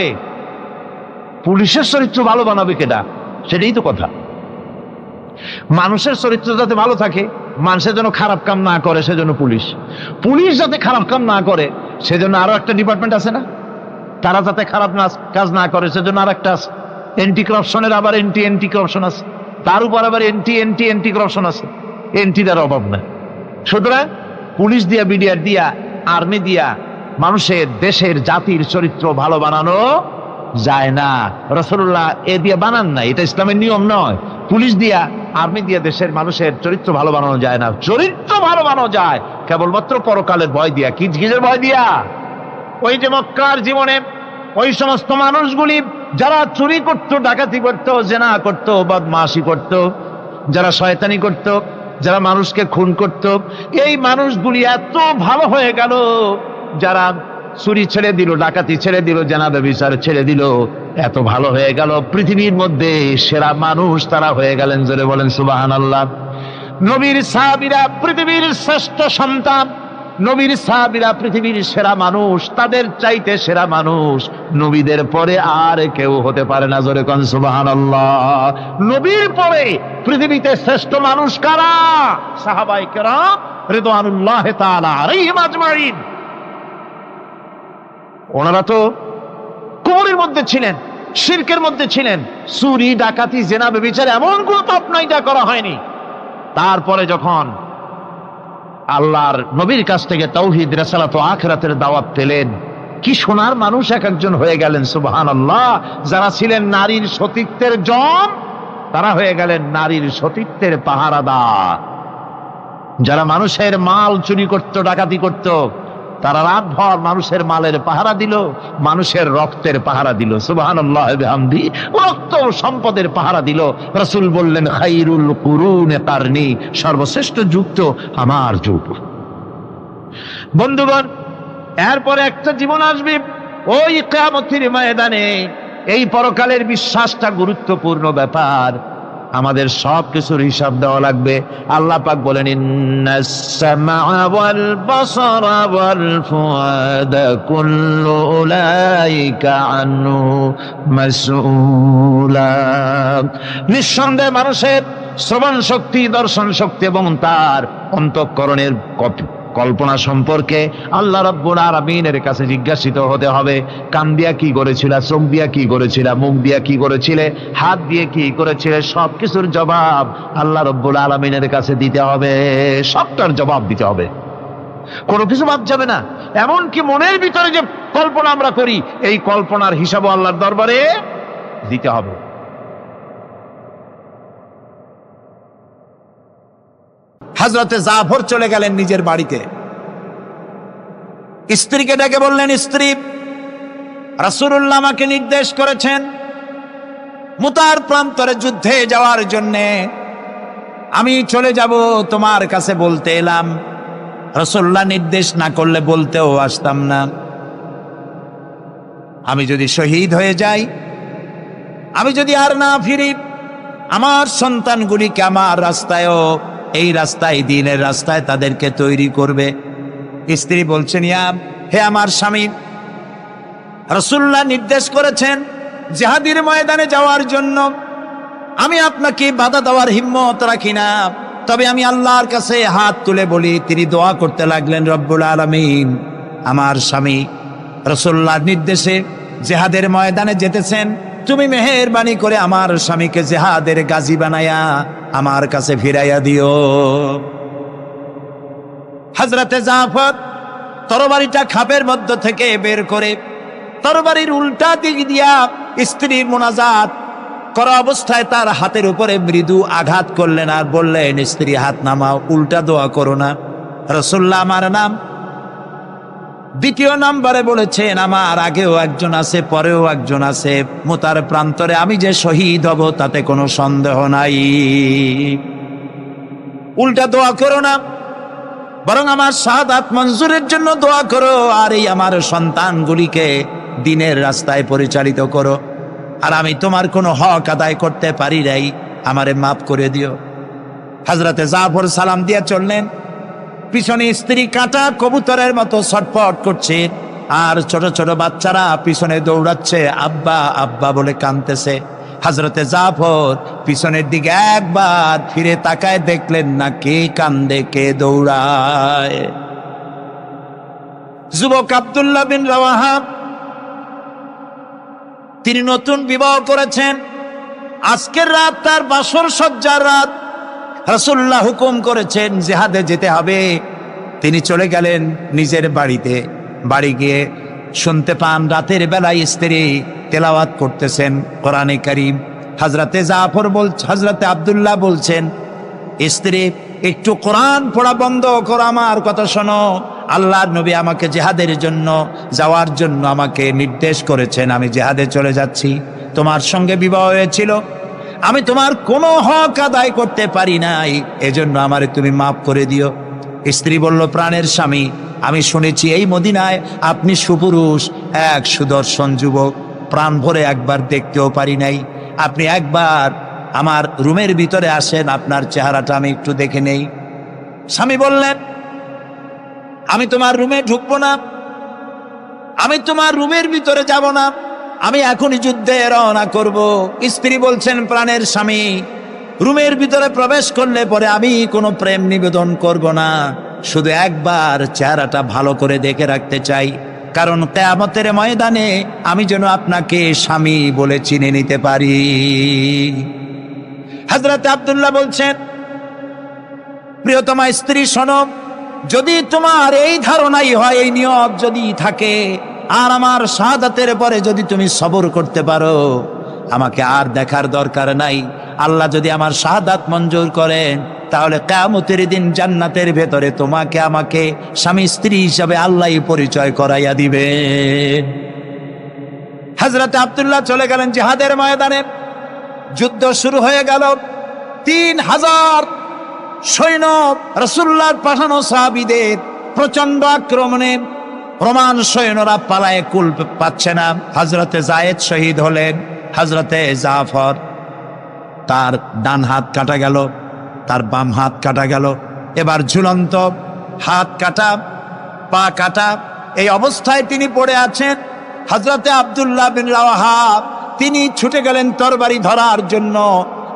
পুলিশের চরিত্র ভালো বানাবে কেডা? সেটাই তো কথা। মানুষের চরিত্র যাতে ভালো থাকে, মানুষের জন্য খারাপ কাম না করে, সেজন্য পুলিশ। পুলিশ যাতে খারাপ কাম না করে সেজন্য আরো একটা ডিপার্টমেন্ট আছে না? তারা যাতে খারাপ কাজ না করে সেজন্য আর একটা আছে। এন্টি করাপশনের আবার এন্টি করাপশন আছে, তার উপর আবার এন্টি করাপশন আছে। এন্টিটার অভাব না। সুতরাং পুলিশ দিয়া, বিডিআর দিয়া, আর্মি দিয়া মানুষের, দেশের, জাতির চরিত্র ভালো বানানো যায় না। রাসূলুল্লাহ এ দিয়ে বানান না, এটা ইসলামের নিয়ম নয়। পুলিশ দিয়া, আর্মি দিয়া দেশের মানুষের চরিত্র ভালো বানানো যায় না। চরিত্র ভালো বানানো যায় কেবলমাত্র পরকালের ভয় দিয়া। কিসের ভয় দিয়া? ওই যে মক্কার জীবনে ওই সমস্ত মানুষগুলি যারা চুরি করত, ডাকাতি করত, জেনা করত, বদমাশি করত, যারা শয়তানি করত, যারা মানুষকে খুন করত, এই মানুষগুলি এত ভালো হয়ে গেল, যারা চুরি ছেড়ে দিল, ডাকাতি ছেড়ে দিল, জেনা ব্যভিচার ছেড়ে দিল, এত ভালো হয়ে গেল, পৃথিবীর মধ্যে সেরা মানুষ তারা হয়ে গেলেন। জোরে বলেন সুবহানাল্লাহ। নবীর সাহাবীরা পৃথিবীর শ্রেষ্ঠ সন্তান, নবীর সাহাবীরা পৃথিবীর সেরা মানুষ, তাদের চাইতে সেরা মানুষ নবীদের পরে আর কেউ হতে পারে না। জোরে কোন সুবহানাল্লাহ। নবীর পরে পৃথিবীতে শ্রেষ্ঠ মানুষ কারা? সাহাবায়ে কেরাম রিদওয়ানুল্লাহ তাআলা আলাইহিম আজমাইন। ওনারা তো কুফরের মধ্যে ছিলেন, শিরকের মধ্যে ছিলেন, চুরি ডাকাতি জেনা ব্যভিচার এমন কোন পাপ নাই যা করা হয়নি। তারপরে যখন আল্লাহর নবীর কাছ থেকে তাওহীদ, রিসালাত ও আখিরাতের দাওয়াত পেলেন, কি সোনার মানুষ এক একজন হয়ে গেলেন। সুবহানাল্লাহ। যারা ছিলেন নারীর সতীত্বের জম, তারা হয়ে গেলেন নারীর সতীত্বের পাহারাদার। যারা মানুষের মাল চুরি করত, ডাকাতি করত, তারা রাতভর মানুষের মালের পাহারা দিল, মানুষের রক্তের পাহারা দিল। সুবহানাল্লাহ বিহামদি। রক্ত সম্পদের পাহারা দিল। রাসূল বললেন, খাইরুল কুরুনে কারনি, সর্বশ্রেষ্ঠ যুগ তো আমার যুগ। বন্ধুগণ, এরপরে একটা জীবন আসবে, ওই কিয়ামতের ময়দানে। এই পরকালের বিশ্বাসটা গুরুত্বপূর্ণ ব্যাপার, আমাদের সব কিছুর হিসাব দেওয়া লাগবে। আল্লাহ পাক বলেন, ইন্নাস সামআ ওয়াল বাসারা ওয়াল ফুআদা কুল্লু উলাইকা আনহু মাসউলা। নিঃসন্দেহে মানুষের শ্রবণ শক্তি, দর্শন শক্তি এবং তার অন্তঃকরণের কল্পনা সম্পর্কে আল্লাহ রাব্বুল আলামিনের কাছে জিজ্ঞাসিত হতে হবে। কান দিয়া কি করেছিল, চোখ দিয়া কি করেছিল, মুখ দিয়া কি করেছিলে, হাত দিয়ে কি করেছিলে, সবকিছুর জবাব আল্লাহ রাব্বুল আলামিনের কাছে দিতে হবে। সবটার জবাব দিতে হবে, কোনো কিছু বাদ যাবে না। এমনকি মনের ভিতরে যে কল্পনা আমরা করি, এই কল্পনার হিসাবও আল্লাহর দরবারে দিতে হবে। হযরতে জাফর চলে গেলেন নিজের বাড়িতে। স্ত্রীকে ডেকে বললেন, স্ত্রী, রাসূলুল্লাহ আমাকে নির্দেশ করেছেন মুতার প্রান্তরে যুদ্ধে যাওয়ার জন্য। আমি চলে যাব, তোমার কাছে বলতে এলাম। রাসূলুল্লাহ নির্দেশ না করলে বলতেও আসতাম না। আমি যদি শহীদ হয়ে যাই, আমি যদি আর না ফিরি, আমার সন্তানগুলিকে আমার রাস্তায়ও, এই রাস্তায়, দ্বীনের রাস্তায় তাদেরকে তৈরি করবে। স্ত্রী বলছেন, হে আমার স্বামী, রাসূলুল্লাহ নির্দেশ করেছেন জিহাদের ময়দানে যাওয়ার জন্য। আমি আপনাকে বাধা দেওয়ার হিম্মত রাখি না, তবে আমি আল্লাহর কাছে হাত তুলে বলি। তিনি দোয়া করতে লাগলেন, রব্বুল আলামিন, আমার স্বামী রাসূলুল্লাহর নির্দেশে জিহাদের ময়দানে যেতেছেন, তুমি মেহেরবানি করে আমার স্বামীকে জিহাদের গাজী বানায়া আমার কাছে ফিরাইয়া দিও। হযরতে জাফর তরবারিটা খাপের মধ্য থেকে বের করে তরবারির উল্টা দিক দিয়া স্ত্রীর মুনাজাত করা অবস্থায় তার হাতের উপরে মৃদু আঘাত করলেন আর বললেন, স্ত্রী হাত নামাও, উল্টা দোয়া করো না। রাসূলুল্লাহ আমার নাম দ্বিতীয় নম্বরে বলেছেন, আমার আগেও একজন আছে, পরেও একজন আছে, মুতার প্রান্তরে আমি যে শহীদ হব তাতে কোনো সন্দেহ নাই। উল্টা দোয়া করো না, বরং আমার শাহাদাত মঞ্জুরের জন্য দোয়া করো, আর এই আমার সন্তানগুলিকে দ্বীনের রাস্তায় পরিচালিত করো। আর আমি তোমার কোনো হক আদায় করতে পারি নাই, আমারে মাফ করে দিও। হযরতে জাফর সালাম দিয়ে চললেন। পিছনে স্ত্রী কাঁটা কবুতরের মতো ছটফট করছে, আর ছোট ছোট বাচ্চারা পিছনে দৌড়াচ্ছে, আব্বা আব্বা বলে কাঁদতেছে। হযরতে জাফর পিছনের দিকে একবার ফিরে তাকায়, দেখলেন না কে কান্দে, কে দৌড়ায়। যুবক আব্দুল্লাহ বিন রাওয়াহা, তিনি নতুন বিবাহ করেছেন। আজকের রাত তার বাসর সজ্জার রাত। রাসূলুল্লাহ হুকুম করেছেন জিহাদে যেতে হবে। তিনি চলে গেলেন নিজের বাড়িতে। বাড়ি গিয়ে শুনতে পান রাতের বেলায় স্ত্রী তেলাওয়াত করতেছেন কোরআনে কারীম। হযরতে আব্দুল্লাহ বলছেন, স্ত্রী একটু কোরআন পড়া বন্ধ করো, আমার কথা শোনো। আল্লাহর নবী আমাকে জিহাদের জন্য যাওয়ার জন্য আমাকে নির্দেশ করেছেন, আমি জিহাদে চলে যাচ্ছি। তোমার সঙ্গে বিবাহ হয়েছিল, আমি তোমার কোনো হক আদায় করতে পারি নাই, এজন্য আমারে তুমি মাফ করে দিও। স্ত্রী বলল, প্রাণের স্বামী, আমি শুনেছি এই মদিনায় আপনি সুপুরুষ, এক সুদর্শন যুবক, প্রাণ ভরে একবার দেখতেও পারি নাই, আপনি একবার আমার রুমের ভিতরে আসেন, আপনার চেহারাটা আমি একটু দেখে নেই। স্বামী বললেন, আমি তোমার রুমে ঢুকবো না, আমি তোমার রুমের ভিতরে যাব না, আমি এখনই যুদ্ধে রওনা করব। স্ত্রী বলছেন, প্রাণের স্বামী, রুমের ভিতরে প্রবেশ করলে পরে আমি কোনো প্রেম নিবেদন করব না, শুধু একবার চেহারাটা ভালো করে দেখে রাখতে চাই, কারণ কিয়ামতের ময়দানে আমি যেন আপনাকে স্বামী বলে চিনে নিতে পারি। হযরত আব্দুল্লাহ বলছেন, প্রিয়তমা স্ত্রী শোনো, যদি তোমার এই ধারণাই হয়, এই নিয়ত যদি থাকে, আর আমার শাহাদাতের পরে যদি তুমি সবর করতে পারো, আমাকে আর দেখার দরকার নাই। আল্লাহ যদি আমার শাহাদাত মঞ্জুর করেন, তাহলে কিয়ামতের দিন জান্নাতের ভেতরে তোমাকে আমাকে স্বামী স্ত্রী হিসাবে আল্লাহই পরিচয় করাইয়া দিবে। হযরত আব্দুল্লাহ চলে গেলেন জিহাদের ময়দানে। যুদ্ধ শুরু হয়ে গেল। 3000 সৈন্য রাসূলুল্লাহর পাঠানো সাহাবীদের প্রচন্ড আক্রমণে রোমান সৈন্যরা পালায়ে কুল পাচ্ছে না। হযরতে যায়েদ শহীদ হলেন। হযরতে জাফর, তার ডান হাত কাটা গেল, তার বাম হাত কাটা গেল, এবার ঝুলন্ত, হাত কাটা, পা কাটা, এই অবস্থায় তিনি পড়ে আছেন। হযরতে আব্দুল্লাহ বিন রাওয়াহা তিনি ছুটে গেলেন তরবারি ধরার জন্য,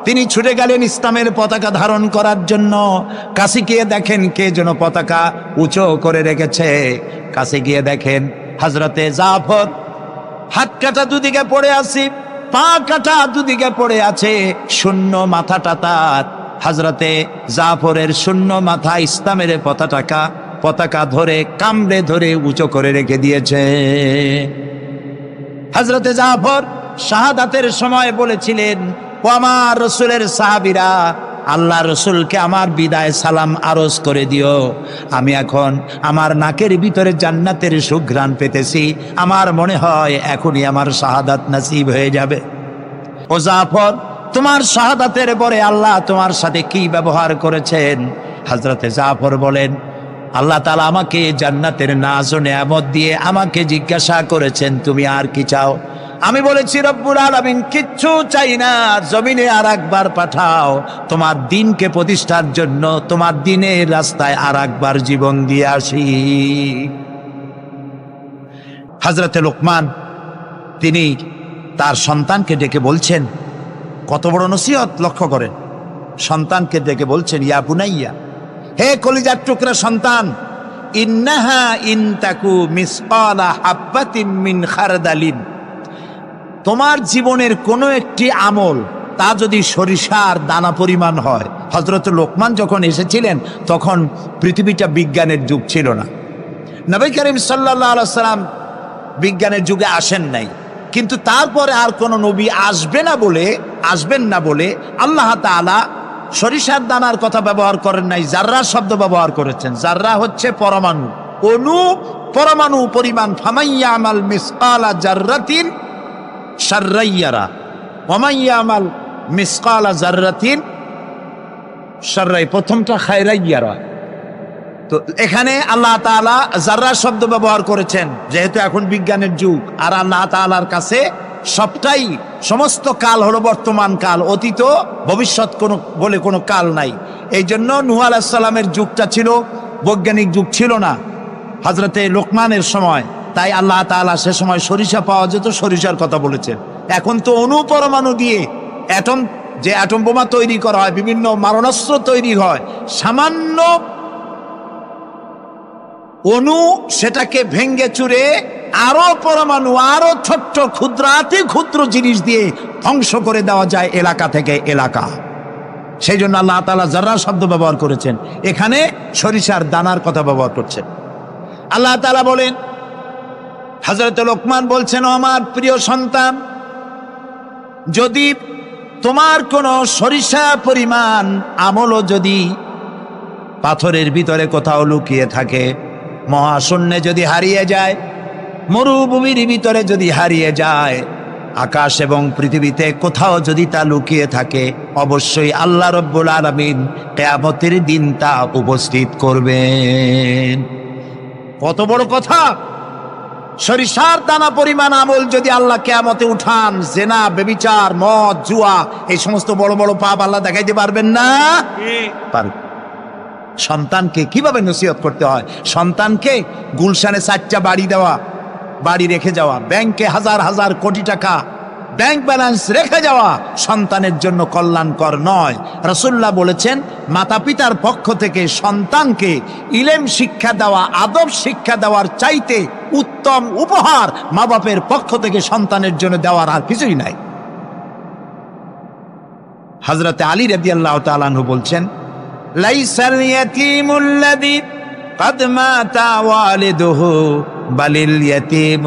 তিনি ছুটে গেলেন ইসলামের পতাকা ধারণ করার জন্য। কাছে গিয়ে দেখেন কে যেন পতাকা উঁচু করে রেখেছে। কাছে গিয়ে দেখেন হযরতে জাফর হাত কাটা দুদিকে পড়ে আছে, পা কাটা দুদিকে পড়ে আছে, শূন্য মাথাটা তার। হযরতে জাফরের শূন্য মাথা ইসলামের পতাকা ধরে কামড়ে ধরে উঁচু করে রেখে দিয়েছে। হযরতে জাফর শাহাদাতের সময় বলেছিলেন, ও আমার রসুলের সাহাবীরা, আল্লাহ রসুলকে আমার বিদায় সালাম আরজ করে দিও। আমি এখন আমার নাকের ভিতরে জান্নাতের সুঘ্রাণ পেতেছি, আমার মনে হয় এখনই আমার শাহাদাত নসিব হয়ে যাবে। ও জাফর, তোমার শাহাদাতের পরে আল্লাহ তোমার সাথে কি ব্যবহার করেছেন? হযরতে জাফর বলেন, আল্লাহ তাআলা আমাকে জান্নাতের নাজ ও নেয়ামত দিয়ে আমাকে জিজ্ঞাসা করেছেন, তুমি আর কি চাও? আমি বলেছি, রব্বুল আলামিন, কিচ্ছু চাই না, জমিনে আর একবার পাঠাও, তোমার দিনকে প্রতিষ্ঠার জন্য, তোমার দিনের রাস্তায় আর একবার জীবন দিয়ে আসি। হযরতে লোকমান তিনি তার সন্তানকে ডেকে বলছেন, কত বড় নসিহত, লক্ষ্য করেন, সন্তানকে ডেকে বলছেন, ইয়া বুনাইয়া, হে কলিজার টুকরা সন্তান, ইন্নাহা ইনতাকু মিসকালা হাব্বাতিন মিন খারদালিন, তোমার জীবনের কোনো একটি আমল তা যদি সরিষার দানা পরিমাণ হয়। হযরত লোকমান যখন এসেছিলেন তখন পৃথিবীটা বিজ্ঞানের যুগ ছিল না, নবী করিম সাল্লাল্লাহু আলাইহি ওয়াসাল্লাম বিজ্ঞানের যুগে আসেন নাই, কিন্তু তারপরে আর কোনো নবী আসবেন না বলে আল্লাহ তাআলা সরিষার দানার কথা ব্যবহার করেন নাই, জাররা শব্দ ব্যবহার করেছেন। জাররা হচ্ছে পরমাণু, অণু, পরমাণু পরিমাণ। ফামাইয়া আমাল মিসকালা জাররাতিন শাররাইয়ারা, ওমাইয়া আমাল মিসকালা জাররাতিন শাররাই, প্রথমটা খায়রাইয়ারা। তো এখানে আল্লাহ তাআলা জাররা শব্দ ব্যবহার করেছেন, যেহেতু এখন বিজ্ঞানের যুগ, আর আল্লাহ তাআলার কাছে সবটাই, সমস্ত কাল হলো বর্তমান কাল, অতীত ভবিষ্যৎ বলে কোনো কাল নাই। এই জন্য নূহ আলাইহিস সালামের যুগটা ছিল বৈজ্ঞানিক যুগ, ছিল না হযরতে লোকমানের সময়, তাই আল্লাহ তাআলা সে সময় সরিষা পাওয়া যেত, সরিষার কথা বলেছেন। এখন তো অণু পরমাণু দিয়ে অ্যাটম বোমা তৈরি করা হয়, বিভিন্ন মারণাস্ত্র তৈরি হয়, সামান্য অণু সেটাকে ভেঙ্গে চুরে আরো পরমাণু, আরো ছোট্ট ক্ষুদ্রাতি ক্ষুদ্র জিনিস দিয়ে ধ্বংস করে দেওয়া যায় এলাকা থেকে এলাকা। সেই জন্য আল্লাহ তাআলা জাররা শব্দ ব্যবহার করেছেন, এখানে সরিষার দানার কথা ব্যবহার করছেন। আল্লাহ তাআলা বলেন, হযরত লোকমান বলছেন, ও আমার প্রিয় সন্তান, যদি তোমার কোনো সরিষা পরিমাণ আমলও যদি পাথরের ভিতরে কোথাও লুকিয়ে থাকে, মহাশূন্যে যদি হারিয়ে যায়, মরুভূমির ভিতরে যদি হারিয়ে যায়, আকাশ এবং পৃথিবীতে কোথাও যদি তা লুকিয়ে থাকে, অবশ্যই আল্লাহ রব্বুল আলামিন কিয়ামতের দিন তা উপস্থিত করবেন। কত বড় কথা! সরিষার দানা পরিমাণ আমল যদি আল্লাহ কিয়ামতে উঠান, জেনা, ব্যভিচার, মদ, জুয়া, এই সমস্ত বড় বড় পাপ আল্লাহ দেখাইতে পারবেন না? পারবেন। সন্তানকে কিভাবে নসিহত করতে হয়, সন্তানকে গুলশানে 4টা বাড়ি দেওয়া, বাড়ি রেখে যাওয়া, ব্যাংকে হাজার হাজার কোটি টাকা ব্যাংক ব্যালেন্স রেখে যাওয়া সন্তানের জন্য কল্যাণকর নয়। রাসূলুল্লাহ বলেছেন, মাতা পিতার পক্ষ থেকে সন্তানকে ইলম শিক্ষা দেওয়া, আদব শিক্ষা দেওয়ার চাইতে উত্তম উপহার মা বাপের পক্ষ থেকে সন্তানের জন্য দেওয়ার আর কিছুই নাই। হযরত আলী রাদিয়াল্লাহু তাআলা আনহু বলছেন, লাইসাল ইয়াতীমুল্লাযী قد مات والده بل اليتيم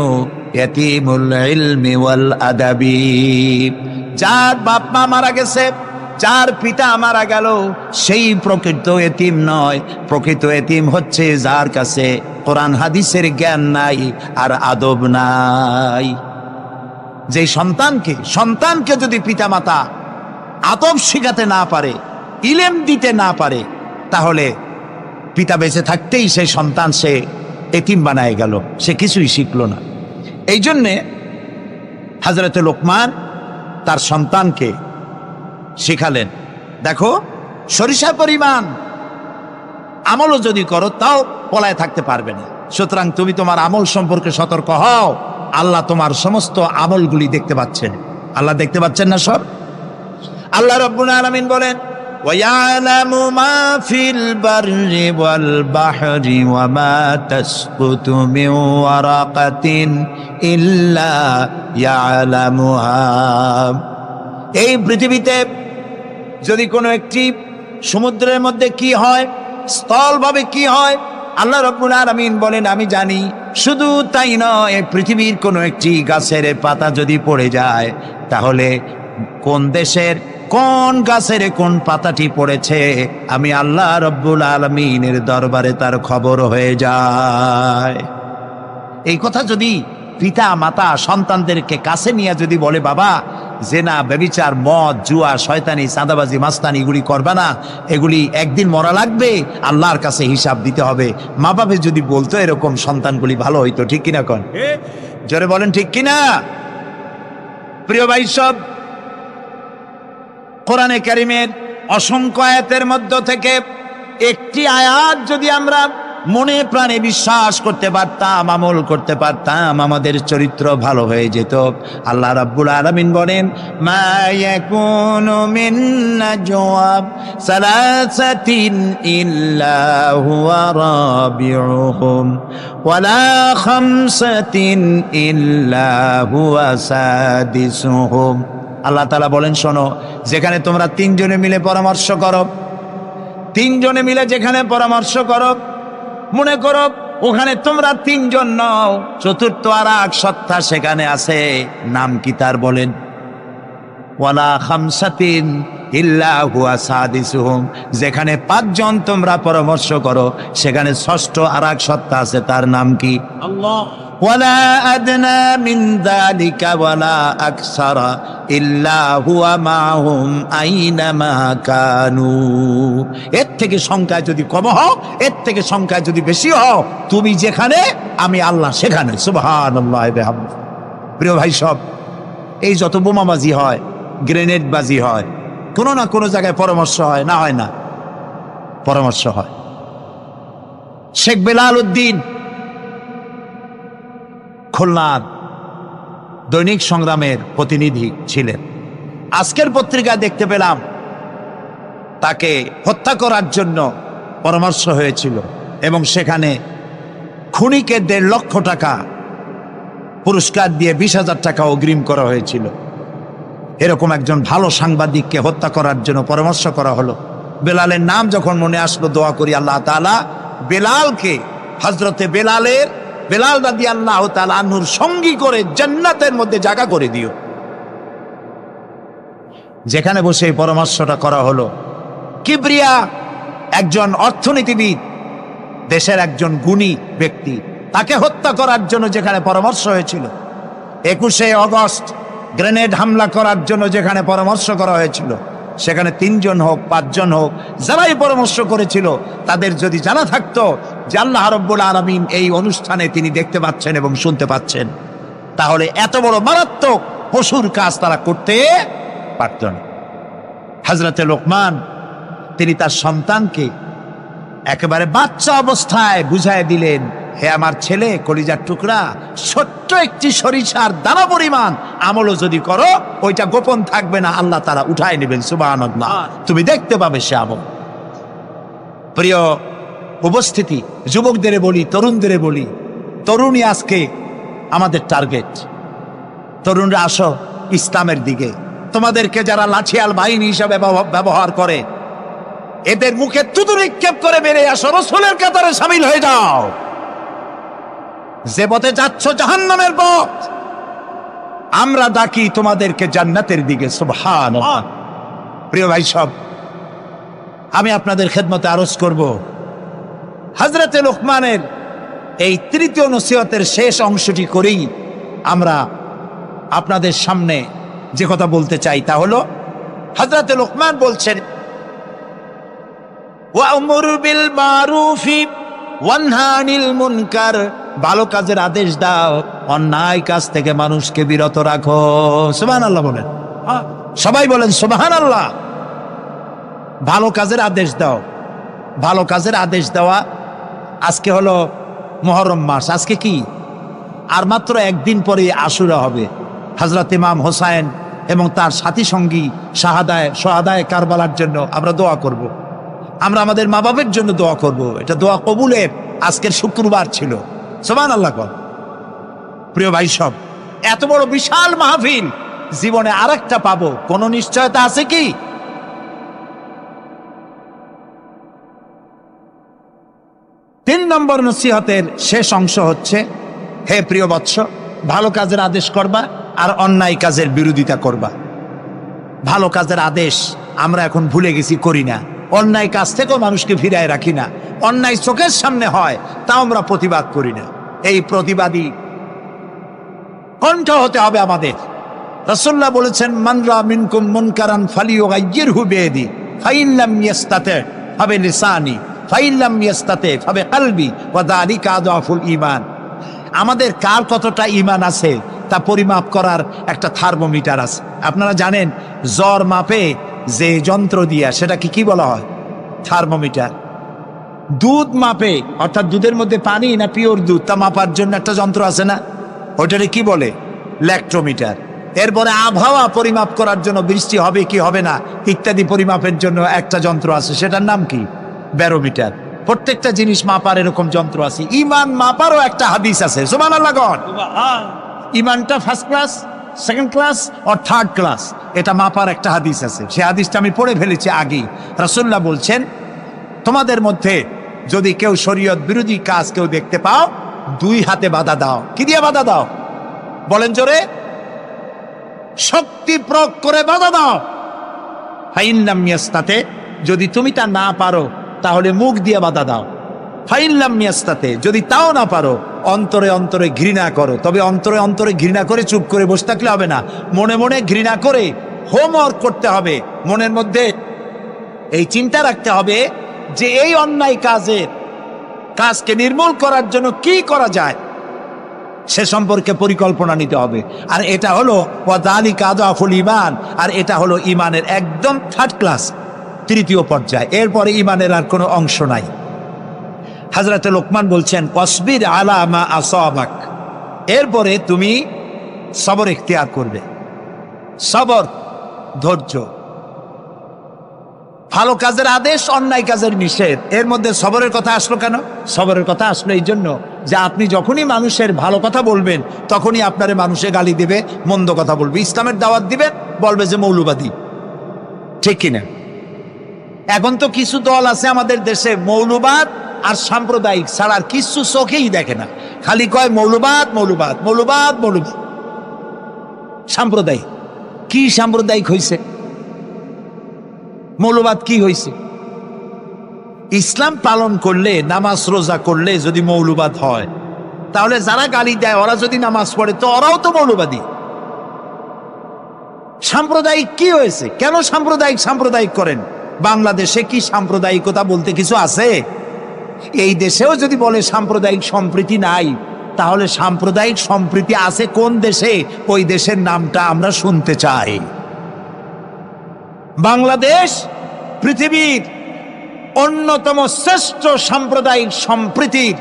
يتيم العلم والأدب। যার বাপ মা মারা গেছে, যার পিতা মারা গেল, সেই প্রকৃত এতিম নয়। প্রকৃত এতিম হচ্ছে যার কাছে কোরআন হাদিসের জ্ঞান নাই আর আদব নাই। যে সন্তানকে যদি পিতা মাতা আদব শিখাতে না পারে, ইলম দিতে না পারে, তাহলে পিতা বেঁচে থাকতেই সেই সন্তান সে এতিম বানায় গেল, সে কিছুই শিখল না। এই জন্যে হযরত লোকমান তার সন্তানকে শিখালেন, দেখো সরিষা পরিমাণ আমলও যদি করো তাও পলায় থাকতে পারবে না। সুতরাং তুমি তোমার আমল সম্পর্কে সতর্ক হও। আল্লাহ তোমার সমস্ত আমলগুলি দেখতে পাচ্ছেন। আল্লাহ দেখতে পাচ্ছেন না সব? আল্লাহ রাব্বুল আলামিন বলেন, وَيَعْلَمُ مَا فِي الْبَرِّ وَالْبَحْرِ وَمَا تَسْقُطُ مِنْ وَرَقَةٍ إِلَّا يَعْلَمُهَا। এই পৃথিবীতে যদি কোনো একটি সমুদ্রের মধ্যে কি হয়, স্থলভাবে কি হয়, আল্লাহ রাব্বুল আলামিন বলেন আমি জানি। শুধু তাই নয়, পৃথিবীর কোনো একটি গাছের পাতা যদি পড়ে যায়, তাহলে কোন দেশের কোন গাছের কোন পাতাটি পড়েছে আমি আল্লাহ রাব্বুল আলামিনের দরবারে তার খবর হয়ে যায়। এই কথা যদি পিতা মাতা সন্তানদেরকে কাছে নিয়ে যদি বলে, বাবা জেনা, ব্যভিচার, মদ, জুয়া, শয়তানি, চাঁদাবাজি, মাস্তানি এগুলি করবা না, এগুলি একদিন মরা লাগবে, আল্লাহর কাছে হিসাব দিতে হবে। মা বাবা যদি বলতো এরকম, সন্তানগুলি ভালো হইতো। ঠিক কিনা কন? জোরে বলেন ঠিক কিনা? প্রিয় ভাই সব, কোরআনে কারীমের অসংখ্য আয়াতের মধ্য থেকে একটি আয়াত যদি আমরা মনে প্রাণে বিশ্বাস করতে পারতাম, আমল করতে পারতাম, আমাদের চরিত্র ভালো হয়ে যেত। আল্লাহ রাব্বুল আলামিন বলেন, মা ইয়াকুনু মিন নাজওয়া সালাসাতিন ইল্লা হুয়া রাবিউহুম ওয়ালা খামসাতিন ইল্লা হুয়া সাদিসুহুম। আল্লাহ তাআলা বলেন, শোনো, যেখানে তোমরা 3 জনে মিলে পরামর্শ করো, 3 জনে মিলে যেখানে পরামর্শ করো, মনে করো ওখানে তোমরা 3 জন নও, চতুর্থ আর এক সত্তা সেখানে আছে, নাম কি তার? বলেন, ওয়ালা খামসাতিন ইল্লা হুয়া সাদিসুহুম। যেখানে 5 জন তোমরা পরামর্শ করো, সেখানে ষষ্ঠ আর এক সত্তা আছে, তার নাম কি? আল্লাহ। ওয়ালা আদনা মিন যালিকা ওয়ালা আকসারা ইল্লা হুয়া মাহুম আইনামা কানু। এর থেকে সংখ্যা যদি কম হও, এর থেকে সংখ্যা যদি বেশি হও, তুমি যেখানে আমি আল্লাহ সেখানে। সুবহানাল্লাহ। প্রিয় ভাই সব, এই যত বোমাবাজি হয়, গ্রেনেড বাজি হয়, কোনো না কোনো জায়গায় পরামর্শ হয় না? হয় না? পরামর্শ হয়। শেখ বেলাল উদ্দিন খুলনার দৈনিক সংগ্রামের প্রতিনিধি ছিলেন। আজকের পত্রিকায় দেখতে পেলাম তাকে হত্যা করার জন্য পরামর্শ হয়েছিল এবং সেখানে খুনিকে 1.5 লক্ষ টাকা পুরস্কার দিয়ে 20,000 টাকা অগ্রিম করা হয়েছিল। এরকম একজন ভালো সাংবাদিককে হত্যা করার জন্য পরামর্শ করা হলো। বেলালের নাম যখন মনে আসলো, দোয়া করি আল্লাহ তাআলা বেলালকে, হযরতে বেলাল রাদিয়াল্লাহু তাআলা আনহুর সঙ্গী করে জান্নাতের মধ্যে জায়গা করে দিও। যেখানে বসে এই পরামর্শটা করা হলো, কিবরিয়া একজন অর্থনীতিবিদ, দেশের একজন গুণী ব্যক্তি, তাকে হত্যা করার জন্য যেখানে পরামর্শ হয়েছিল, 21শে অগস্ট গ্রেনেড হামলা করার জন্য যেখানে পরামর্শ করা হয়েছিল, সেখানে 3 জন হোক 5 জন হোক, যারাই পরামর্শ করেছিল, তাদের যদি জানা থাকতো যে আল্লাহ রাব্বুল আলামিন এই অনুষ্ঠানে তিনি দেখতে পাচ্ছেন এবং শুনতে পাচ্ছেন, তাহলে এত বড় মারাত্মক পশুর কাজ তারা করতে পারত না। হযরতে লোকমান তিনি তার সন্তানকে একেবারে বাচ্চা অবস্থায় বুঝায় দিলেন, হে আমার ছেলে, কলিজার টুকরা, ছোট্ট একটি সরিষার দানা পরিমাণ আমলও যদি করো, ওইটা গোপন থাকবে না, আল্লাহ তাআলা উঠায় নেবেন, সুবহানাল্লাহ, তুমি দেখতে পাবে সে আমল। প্রিয় উপস্থিতি, যুবকদের বলি, তরুণদের বলি, তরুণী আজকে আমাদের টার্গেট। তরুণরা আসো ইসলামের দিকে। তোমাদেরকে যারা লাঠিয়াল বাহিনী হিসাবে ব্যবহার করে, এদের মুখে থুতু নিক্ষেপ করে বেরিয়ে আসো, রাসূলের কাতারে শামিল হয়ে যাও। যে পথে যাচ্ছ জাহান্নামের পথ, আমরা ডাকি তোমাদেরকে জান্নাতের দিকে, সুবহানাল্লাহ। প্রিয় ভাই সব, আমি আপনাদের খেদমতে আরজ করব, হযরতে লোকমানের এই তৃতীয় নসিহতের শেষ অংশটি করেই আমরা আপনাদের সামনে যে কথা বলতে চাই তা হলো, হযরতে লোকমান বলছেন, ওয়া'মুর বিল মারুফি ওয়ানহা আনিল মুনকার, ভালো কাজের আদেশ দাও, অন্যায় কাজ থেকে মানুষকে বিরত রাখো। সুবহানাল্লাহ বলেন, সবাই বলেন সুবহানাল্লাহ। ভালো কাজের আদেশ দাও। ভালো কাজের আদেশ দেওয়া। আজকে হলো মুহররম মাস, আজকে কি আর মাত্র একদিন পরে আশুরা হবে। হযরত ইমাম হোসাইন এবং তার সাথী সঙ্গী শাহাদায়ে কারবালার জন্য আমরা দোয়া করব। আমরা আমাদের মা বাবার জন্য দোয়া করব। এটা দোয়া কবুলের আজকের শুক্রবার ছিল। সুবহানাল্লাহ। প্রিয় ভাই সব, এত বড় বিশাল মাহফিল জীবনে আরেকটা পাবো, কোনো নিশ্চয়তা আছে কি? তিন নম্বর নসিহতের শেষ অংশ হচ্ছে, হে প্রিয় বৎস, ভালো কাজের আদেশ করবা আর অন্যায় কাজের বিরোধিতা করবা। ভালো কাজের আদেশ আমরা এখন ভুলে গেছি, করি না। অন্যায় কাজ থেকেও মানুষকে ফিরায় রাখি না। অন্যায় চোখের সামনে হয়, তাও আমরা প্রতিবাদ করি না। এই প্রতিবাদী কণ্ঠ হতে হবে আমাদের। রাসূলুল্লাহ বলেছেন, মান রা মিনকুম মুনকারান ফালিয়ুগাইয়িরহু বিয়াদি ফাইন লাম ইয়াস্তাতি ফাবিলিসানি ফাইন লাম ইয়াস্তাতি ফাবিকলবি ওয়া যালিকা আযআফুল ঈমান। আমাদের কার কতটা ঈমান আছে তা পরিমাপ করার একটা থার্মোমিটার আছে। আপনারা জানেন, জ্বর মাপে যে যন্ত্র দিয়া, সেটাকে কি বলা হয়? থার্মোমিটার। দুধ মাপে, অর্থাৎ দুধের মধ্যে পানি না পিওর দুধ, তা মাপার জন্য একটা যন্ত্র আছে না, ওইটারে কি বলে? ল্যাক্টোমিটার। এরপরে আবহাওয়া পরিমাপ করার জন্য, বৃষ্টি হবে কি হবে না ইত্যাদি পরিমাপের জন্য একটা যন্ত্র আছে, সেটার নাম কি? ব্যারোমিটার। প্রত্যেকটা জিনিস মাপার এরকম যন্ত্র আছে। ঈমান মাপারও একটা হাদিস আছে। সুবহানাল্লাহ। ঈমানটা ফার্স্ট ক্লাস, সেকেন্ড ক্লাস আর থার্ড ক্লাস, এটা মাপার একটা হাদিস আছে। সে হাদিসটা আমি পড়ে ফেলেছি আগেই। রাসূলুল্লাহ বলছেন, তোমাদের মধ্যে যদি কেউ শরীয়ত বিরোধী কাজ কেউ দেখতে পাও, 2 হাতে বাধা দাও। কি দিয়ে বাধা দাও? বলেন জোরে। শক্তি প্রয়োগ করে বাধা দাও। ফাইন লাম ইয়াস্তাতি, যদি তুমি তা না পারো তাহলে মুখ দিয়ে বাধা দাও। ফাইন লাম ইয়াস্তাতি, যদি তাও না পারো অন্তরে অন্তরে ঘৃণা করো। তবে অন্তরে অন্তরে ঘৃণা করে চুপ করে বসে থাকলে হবে না, মনে মনে ঘৃণা করে হোমওয়ার্ক করতে হবে। মনের মধ্যে এই চিন্তা রাখতে হবে যে এই অন্যায় কাজকে নির্মূল করার জন্য কি করা যায়, সে সম্পর্কে পরিকল্পনা নিতে হবে। আর এটা হলো ওয়া যালিকা আযআফুল ঈমান, আর এটা হলো ঈমানের একদম থার্ড ক্লাস, তৃতীয় পর্যায়। এরপরে ঈমানের আর কোনো অংশ নাই। হযরতে লোকমান বলছেন, ওয়াসবির আলা মা আসাবাক, এরপরে তুমি সবর ইখতিয়ার করবে। সবর, ধৈর্য। ভালো কাজের আদেশ, অন্যায় কাজের নিষেধ, এর মধ্যে সবরের কথা আসলো কেন? সবরের কথা আসলো এই জন্য যে আপনি যখনই মানুষের ভালো কথা বলবেন, তখনই আপনারে মানুষে গালি দেবে, মন্দ কথা বলবে। ইসলামের দাওয়াত দিবেন, বলবে যে মৌলবাদী। ঠিক কিনা? এখন তো কিছু দল আছে আমাদের দেশে, মৌলবাদ আর সাম্প্রদায়িক ছাড়া আর কিছু চোখেই দেখে না, খালি কয় মৌলবাদ মৌলবাদ মৌলবাদ মৌলবাদ। সাম্প্রদায়িক কি? সাম্প্রদায়িক হইছে? মৌলবাদ কি হইছে? ইসলাম পালন করলে, নামাজ রোজা করলে যদি মৌলবাদ হয়, তাহলে যারা গালি দেয় ওরা যদি নামাজ পড়ে তো ওরাও তো মৌলবাদী। সাম্প্রদায়িক কি হয়েছে? কেন সাম্প্রদায়িক করেন? বাংলাদেশে কি সাম্প্রদায়িকতা বলতে কিছু আছে? এই দেশেও যদি বলে সাম্প্রদায়িক সম্প্রীতি নাই, তাহলে সাম্প্রদায়িক সম্প্রীতি আছে কোন দেশে? ওই দেশের নামটা আমরা শুনতে চাই। বাংলাদেশ পৃথিবীর অন্যতম শ্রেষ্ঠ সাম্প্রদায়িক সম্প্রীতির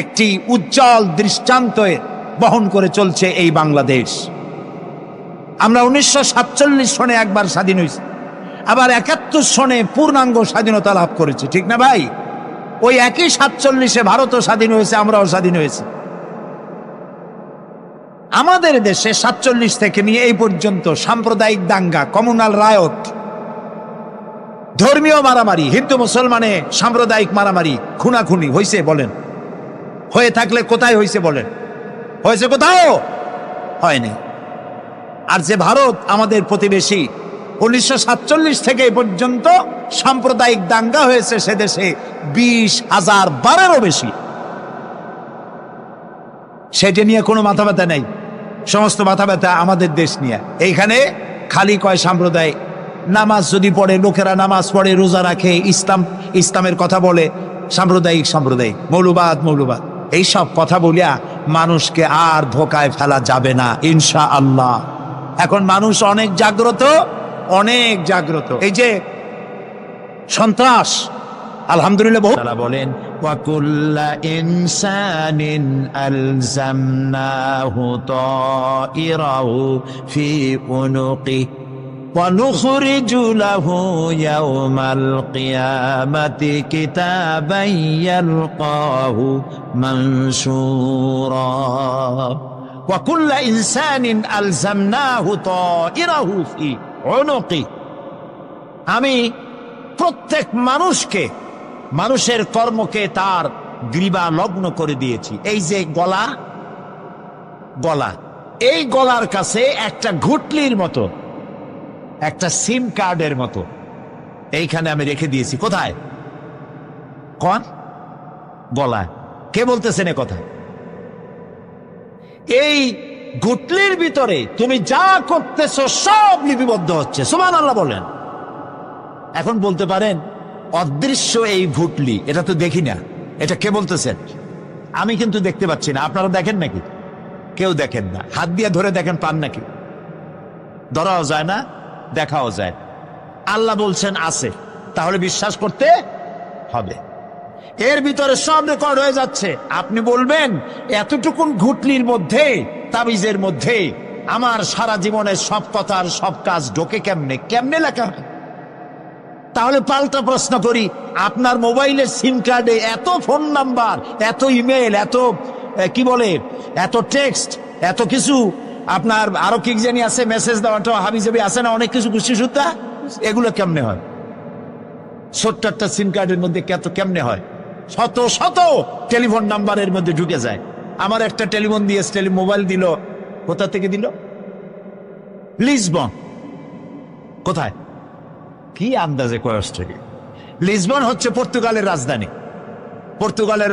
একটি উজ্জ্বল দৃষ্টান্ত বহন করে চলছে এই বাংলাদেশ। আমরা 1947 সনে একবার স্বাধীন হয়েছি, আবার 71 সনে পূর্ণাঙ্গ স্বাধীনতা লাভ করেছি, ঠিক না ভাই? ওই একই 47-এ ভারতও স্বাধীন হয়েছে, আমরাও স্বাধীন হয়েছি। আমাদের দেশে 47 থেকে নিয়ে এই পর্যন্ত সাম্প্রদায়িক দাঙ্গা, কমিউনাল রায়ট, ধর্মীয় মারামারি, হিন্দু মুসলমানে সাম্প্রদায়িক মারামারি, খুনাখুনি হয়েছে বলেন? হয়ে থাকলে কোথায় হয়েছে বলেন? হয়েছে কোথাও? হয়নি। আর যে ভারত আমাদের প্রতিবেশী, 1947 থেকে এই পর্যন্ত সাম্প্রদায়িক দাঙ্গা হয়েছে সে দেশে 20,000 বারেরও বেশি। সেটা নিয়ে কোনো মাথা ব্যথা নেই, সমস্ত মাথা ব্যথা আমাদের দেশ নিয়ে। এইখানে খালি কয় সাম্প্রদায়িক। নামাজ যদি পড়ে, লোকেরা নামাজ পড়ে, রোজা রাখে, ইসলামের কথা বলে, সাম্প্রদায়িক মৌলবাদ এইসব কথা বলিয়া মানুষকে আর ধোকায় ফেলা যাবে না ইনশাআল্লাহ। এখন মানুষ অনেক জাগ্রত। এই যে সন্ত্রাস, আলহামদুলিল্লাহ, তারা বলেন ওয়াকুল্লা ইনসানিন আলজামনাহু তাইরাহু ফি উনুকি ওয়া নুখরিজু লাহু ইয়াওমাল কিয়ামাতি কিতাবান ইয়ালকাহু মানশুরা ওয়াকুল্লা ইনসানিন আলজামনাহু তাইরাহু ফি উনুকি। আমি প্রত্যেক মানুষের কর্মকে তার গ্রীবা লগ্ন করে দিয়েছি। এই যে গলা, এই গলার কাছে একটা ঘুটলির মতো, একটা সিম কার্ডের মতো এইখানে আমি রেখে দিয়েছি। কোথায়? গলায়। কে বলতেছেন এ কথা? এই ঘুটলির ভিতরে তুমি যা করতেছো সব লিপিবদ্ধ হচ্ছে। সুবহানাল্লাহ বলেন। এখন বলতে পারেন অদৃশ্য এই ঘুটলি, এটা তো দেখি না, এটা কে বলতেছেন? আমি কিন্তু দেখতে পাচ্ছি না। আপনারা দেখেন নাকি? কেউ দেখেন না। হাত দিয়ে ধরে দেখেন, পান নাকি? ধরাও যায় না, দেখাও যায়। আল্লাহ বলছেন আছে, তাহলে বিশ্বাস করতে হবে। এর ভিতরে সব রেকর্ড হয়ে যাচ্ছে। আপনি বলবেন এতটুকুন ঘুটলির মধ্যে, তাবিজের মধ্যে আমার সারা জীবনের সব কথার সব কাজ ঢোকে কেমনে লেখা হয়? তাহলে পাল্টা প্রশ্ন করি, আপনার মোবাইলের সিম কার্ডে এত ফোন নাম্বার, এত ইমেল, এত এত টেক্সট, এত কিছু, আপনার আরো কি জানি আছে, মেসেজ দেওয়াটা হাবিজাবি আছে না, অনেক কিছু গোষ্ঠী সুদ্ধা, এগুলো কেমনে হয়? ছোট্ট একটা সিম কার্ডের মধ্যে কেমনে হয়? শত টেলিফোন নাম্বারের মধ্যে ঢুকে যায়। আমার একটা টেলিফোন দিয়ে মোবাইল দিল, কোথা থেকে দিল? লিসবন। কোথায়? কি আন্দাজে কয় অস্ট্রেলিয়া? লিসবন হচ্ছে পর্তুগালের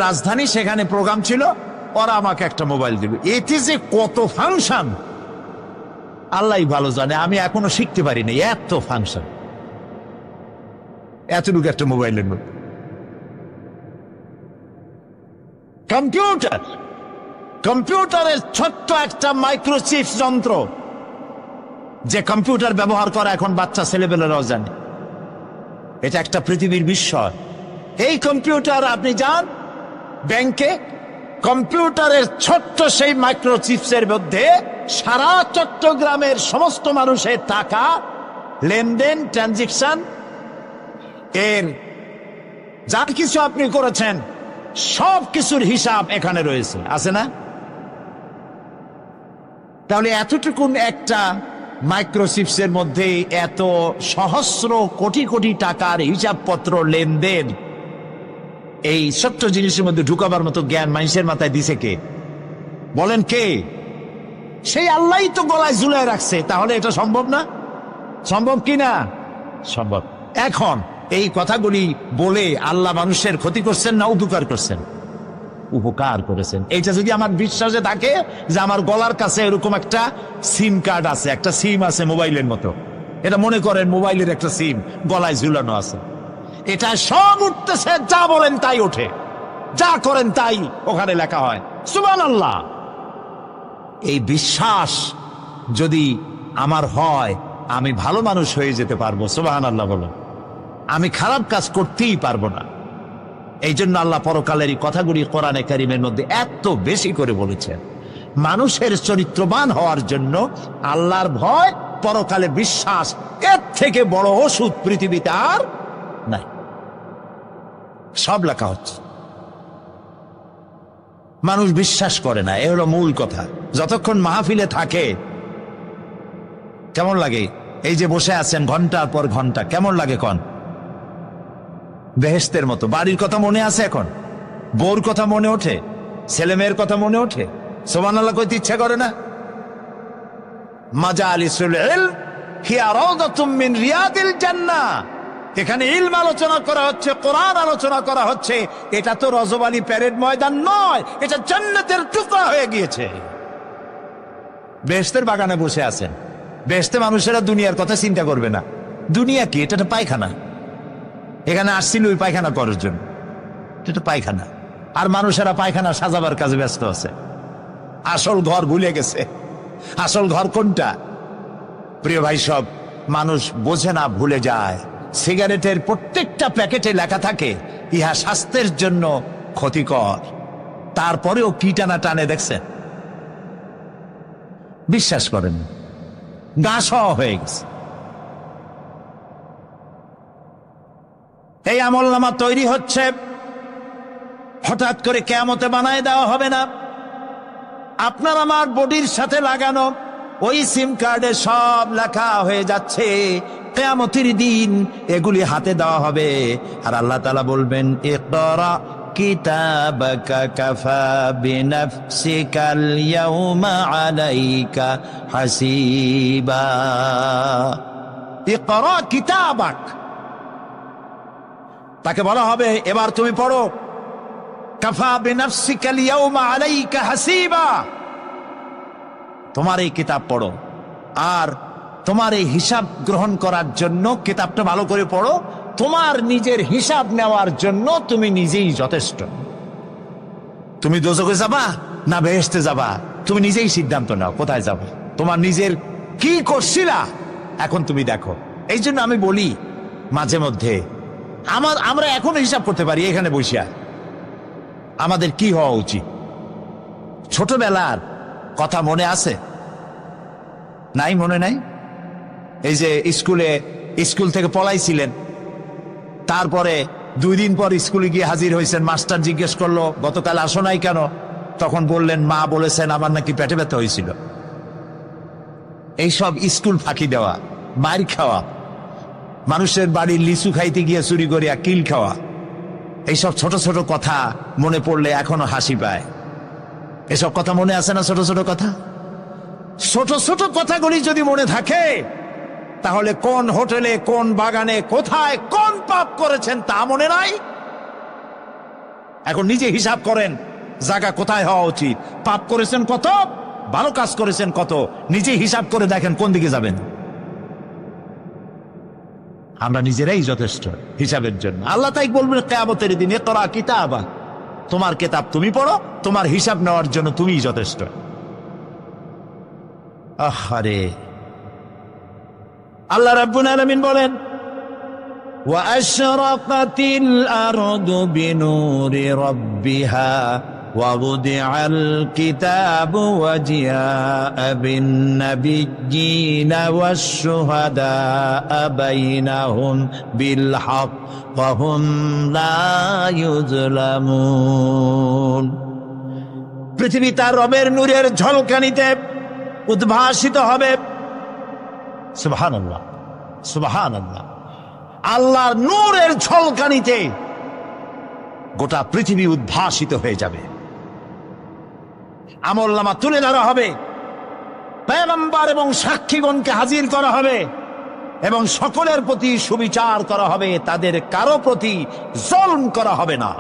রাজধানী। সেখানে প্রোগ্রাম ছিল, ওরা আমাকে একটা মোবাইল দিল। এতে যে কত ফাংশন আল্লাহই ভালো জানে, আমি এখনো শিখতে পারিনি। এত ফাংশন, এতটুকু একটা মোবাইলের মধ্যে। কম্পিউটারের ছোট্ট একটা মাইক্রোচিপ যন্ত্র, যে কম্পিউটার ব্যবহার করা এখন বাচ্চা ছেলেবেলারাও জানে। এটা একটা পৃথিবীর বিস্ময়। এই কম্পিউটার, আপনি যান ব্যাংকে, কম্পিউটারের ছোট্ট সেই মাইক্রোচিপসের মধ্যে সারা চট্টগ্রামের সমস্ত মানুষের টাকা লেনদেন, ট্রানজেকশন, এর যা কিছু আপনি করেছেন সব কিছুর হিসাব এখানে রয়েছে, আছে না? তাহলে এতটুকুন একটা মাইক্রোচিপসের মধ্যে এত সহস্র কোটি টাকার হিসাবপত্র, লেনদেন, এই ছোট্ট জিনিসের মধ্যে ঢুকাবার মতো জ্ঞান মানুষের মাথায় দিছে কে? বলেন কে? সেই আল্লাহই তো গলায় ঝুলায় রাখছে। তাহলে এটা সম্ভব না? সম্ভব কি না? সম্ভব। এখন এই কথাগুলি বলে আল্লাহ মানুষের ক্ষতি করছেন না উপকার করছেন? উপকার করেছেন। এইটা যদি আমার বিশ্বাসে থাকে যে আমার গলার কাছে এরকম একটা সিম কার্ড আছে, একটা সিম আছে মোবাইলের মতো, এটা মনে করেন মোবাইলের একটা সিম গলায় ঝুলানো আছে, এটা সব উঠতেছে, যা বলেন তাই ওঠে, যা করেন তাই ওখানে লেখা হয়। সুবহানাল্লাহ। এই বিশ্বাস যদি আমার হয়, আমি ভালো মানুষ হয়ে যেতে পারবো। সুবহানাল্লাহ বলো। আমি খারাপ কাজ করতেই পারবো না। এই জন্য আল্লাহ পরকালের এই কথাগুলি কোরআনে কারীমের মধ্যে এত বেশি করে বলেছেন। মানুষের চরিত্রবান হওয়ার জন্য আল্লাহর ভয়, পরকালে বিশ্বাস, এর থেকে বড় ওষুধ পৃথিবীতে আর নাই। সব লেখা হচ্ছে, মানুষ বিশ্বাস করে না, এ হলো মূল কথা। যতক্ষণ মাহফিলে থাকে কেমন লাগে? এই যে বসে আছেন ঘন্টার পর ঘন্টা, কেমন লাগে? কন বেহেশতের মতো। বাড়ির কথা মনে আছে এখন? বউর কথা মনে ওঠে? ছেলে মেয়ের কথা মনে ওঠে? সুবহানাল্লাহ কইতে ইচ্ছা করে না? মাজালিসুল ইলম হিয়া রাউদাতুম মিন রিয়াদিল জান্নাহ। এখানে ইলম আলোচনা করা হচ্ছে, কোরআন আলোচনা করা হচ্ছে। এটা তো রজব আলী প্যারেড ময়দান নয়, এটা জান্নাতের টুকরা হয়ে গিয়েছে। বেহেশতের বাগানে বসে আছেন। বেহেশতে মানুষেরা দুনিয়ার কথা চিন্তা করবে না। দুনিয়া কি? এটা পায়খানা। এখানে আসছিল ওই পায়খানা করার জন্য, এটা পায়খানা। আর মানুষেরা পায়খানা সাজাবার কাজে ব্যস্ত আছে, আসল ঘর ভুলে গেছে। আসল ঘর কোনটা? প্রিয় ভাই, সব মানুষ বোঝে না, ভুলে যায়। সিগারেটের প্রত্যেকটা প্যাকেটে লেখা থাকে ইহা স্বাস্থ্যের জন্য ক্ষতিকর, তারপরেও কি টানা টানে দেখছেন? বিশ্বাস করেন, গা সওয়া হয়ে গেছে। এই আমলনামা তৈরি হচ্ছে, হঠাৎ করে কিয়ামতে বানায় দেওয়া হবে না। আপনার আমার বডির সাথে লাগানো ওই সিম কার্ডে সব লেখা হয়ে যাচ্ছে। কিয়ামতের দিন এগুলি হাতে দেওয়া হবে, আর আল্লাহ তাআলা বলবেন, ইকরা কিতাবাকা কাফা বিনাফসিকাল ইয়াউমা আলাইকা হাসিবা। ইকরা কিতাবাক, তাকে বলা হবে এবার তুমি পড়ো। কাফা বিনাফসিকাল ইয়াউমা আলাইকা হাসিবা, তোমার এই কিতাব পড়ো, আর তোমার এই হিসাব গ্রহণ করার জন্য কিতাবটা ভালো করে পড়ো। তোমার নিজের হিসাব নেওয়ার জন্য তুমি নিজেই যথেষ্ট। তুমি দোজখে যাবা না বেহেশতে যাবা, তুমি নিজেই সিদ্ধান্ত নাও কোথায় যাবে। তোমার নিজের কি করছিলা এখন তুমি দেখো। এই জন্য আমি বলি মাঝে মধ্যে আমরা এখনো হিসাব করতে পারি এখানে বসিয়া। আমাদের কি হওয়া উচিত? ছোটবেলার কথা মনে আছে? নাই? মনে নাই? এই যে স্কুল থেকে পলাইছিলেন, তারপরে 2 দিন পর স্কুলে গিয়ে হাজির হয়েছেন। মাস্টার জিজ্ঞেস করলো গতকাল আসো নাই কেন? তখন বললেন মা বলেছেন আমার নাকি পেটে ব্যথা হয়েছিল। এইসব স্কুল ফাঁকি দেওয়া, মার খাওয়া, মানুষের বাড়ির লিচু খাইতে গিয়ে চুরি করিয়া কিল খাওয়া, এইসব ছোট ছোট কথা মনে পড়লে এখনো হাসি পায়। এসব কথা মনে আছে না? ছোট ছোট কথা, ছোট ছোট কথাগুলি যদি মনে থাকে, তাহলে কোন হোটেলে, কোন বাগানে, কোথায়, কোন পাপ করেছেন তা মনে নাই। এখন নিজে হিসাব করেন জায়গা কোথায় হওয়া উচিত। পাপ করেছেন কত, ভালো কাজ করেছেন কত, নিজে হিসাব করে দেখেন কোন দিকে যাবেন। আমরা নিজেরাই যথেষ্ট হিসাবের জন্য। আল্লাহ তাই বলবেন কিয়ামতের দিনে, ইকরা কিতাবা, তোমার কিতাব তুমি পড়ো, তোমার হিসাব নেওয়ার জন্য তুমিই যথেষ্ট। আহারে, আল্লাহ রাব্বুল আলামিন বলেন, ওয়া আশরাকাতিল আরদু বিনূরি রাব্বিহা ওয়া বুদিআল কিতাবু ওয়া জিআআ বিন নাবিয়্যিনা ওয়াশ শুহাদাআ বাইনাহুম বিল হক ওয়া হুম লা ইউযলামুন। পৃথিবী তার রবের নূরের ঝলকানিতে উদ্ভাসিত হবে। সুবহানাল্লাহ, সুবহানাল্লাহ। আল্লাহর নূরের ঝলকানিতে গোটা পৃথিবী উদ্ভাসিত হয়ে যাবে। আমলনামা তুলে ধরা হবে, পয়গম্বর এবং সাক্ষীগণকে হাজির করা হবে, এবং সকলের প্রতি সুবিচার করা হবে। তাদের কারো প্রতি জুলম করা হবে না।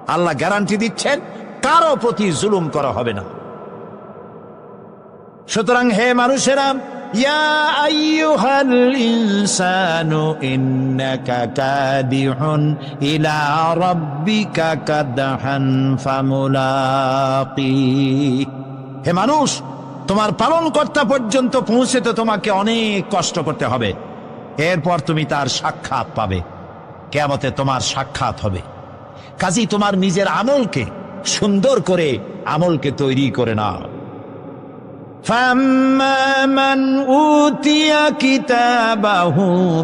আল্লাহ গ্যারান্টি দিচ্ছেন কারো প্রতি জুলুম করা হবে না। সুতরাং হে মানুষেরা, ইয়া আইয়ুহাল ইনসানু ইন্নাকা কাদিহুন ইলা রাব্বিকা কাদহান ফামুলাকি। হে মানুষ, তোমার পালনকর্তা পর্যন্ত পৌঁছতে তোমাকে অনেক কষ্ট করতে হবে, এরপর তুমি তার সাক্ষাৎ পাবে, কিয়ামতে তোমার সাক্ষাৎ হবে। কাজী তোমার নিজের আমলকে সুন্দর করে আমলকে তৈরি করে নাও। فَأَمَّا مَنْ أُوتِيَ كِتَابَهُ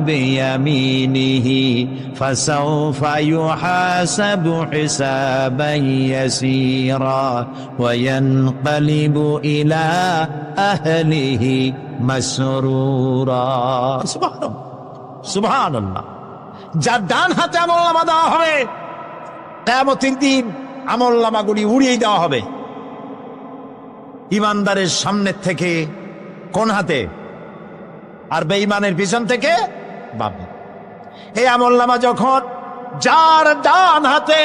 بِيَمِينِهِ فَسَوْفَ يُحَاسَبُ حِسَابًا يَسِيرًا وَيَنْقَلِبُ إِلَى أَهْلِهِ مسرورا। সুবহানাল্লাহ। যার ডান হাতে আমলনামা দেওয়া হবে, কিয়ামতের দিন আমলনামাগুলি উড়িয়ে দেওয়া হবে। ইমানদারের সামনের থেকে কোন হাতে, আর বেঈমানের পিছন থেকে বাম। এই আমলনামা যখন যার ডান হাতে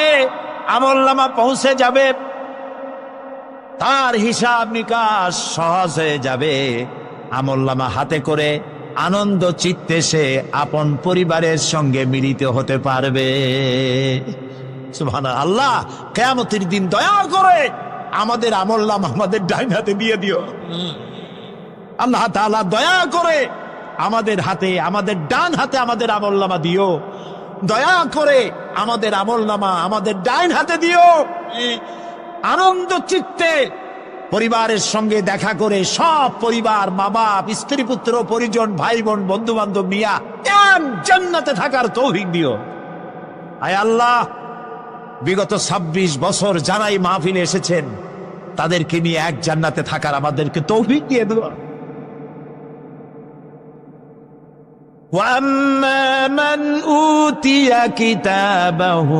আমলনামা পৌঁছে যাবে, তার হিসাব নিকাশ সহজ হয়ে যাবে। আমলনামা হাতে করে আনন্দ চিত্তে সে আপন পরিবারের সঙ্গে মিলিত হতে পারবে। সুবহানাল্লাহ। আল্লাহ কিয়ামতের দিন দয়া করে আমাদের আমলনামা আমাদের ডান হাতে দিয়ে দিও। আল্লাহ তাআলা দয়া করে আমাদের হাতে, আমাদের ডান হাতে আমাদের আমলনামা দিও। দয়া করে আমাদের আমলনামা আমাদের ডান হাতে দিও। আনন্দ চিত্তে পরিবারের সঙ্গে দেখা করে সব পরিবার, মা বাপ, স্ত্রী পুত্র পরিজন, ভাই বোন, বন্ধু বান্ধব নিয়া জান্নাতে থাকার তৌফিক দিও। আয় আল্লাহ, বিগত 26 বছর যারাই মাহফিলে এসেছেন তাদেরকে নিয়ে এক জান্নাতে থাকার আমাদেরকে তৌফিক দিয়ে দিও। وَأَمَّا مَنْ أُوتِيَ كِتَابَهُ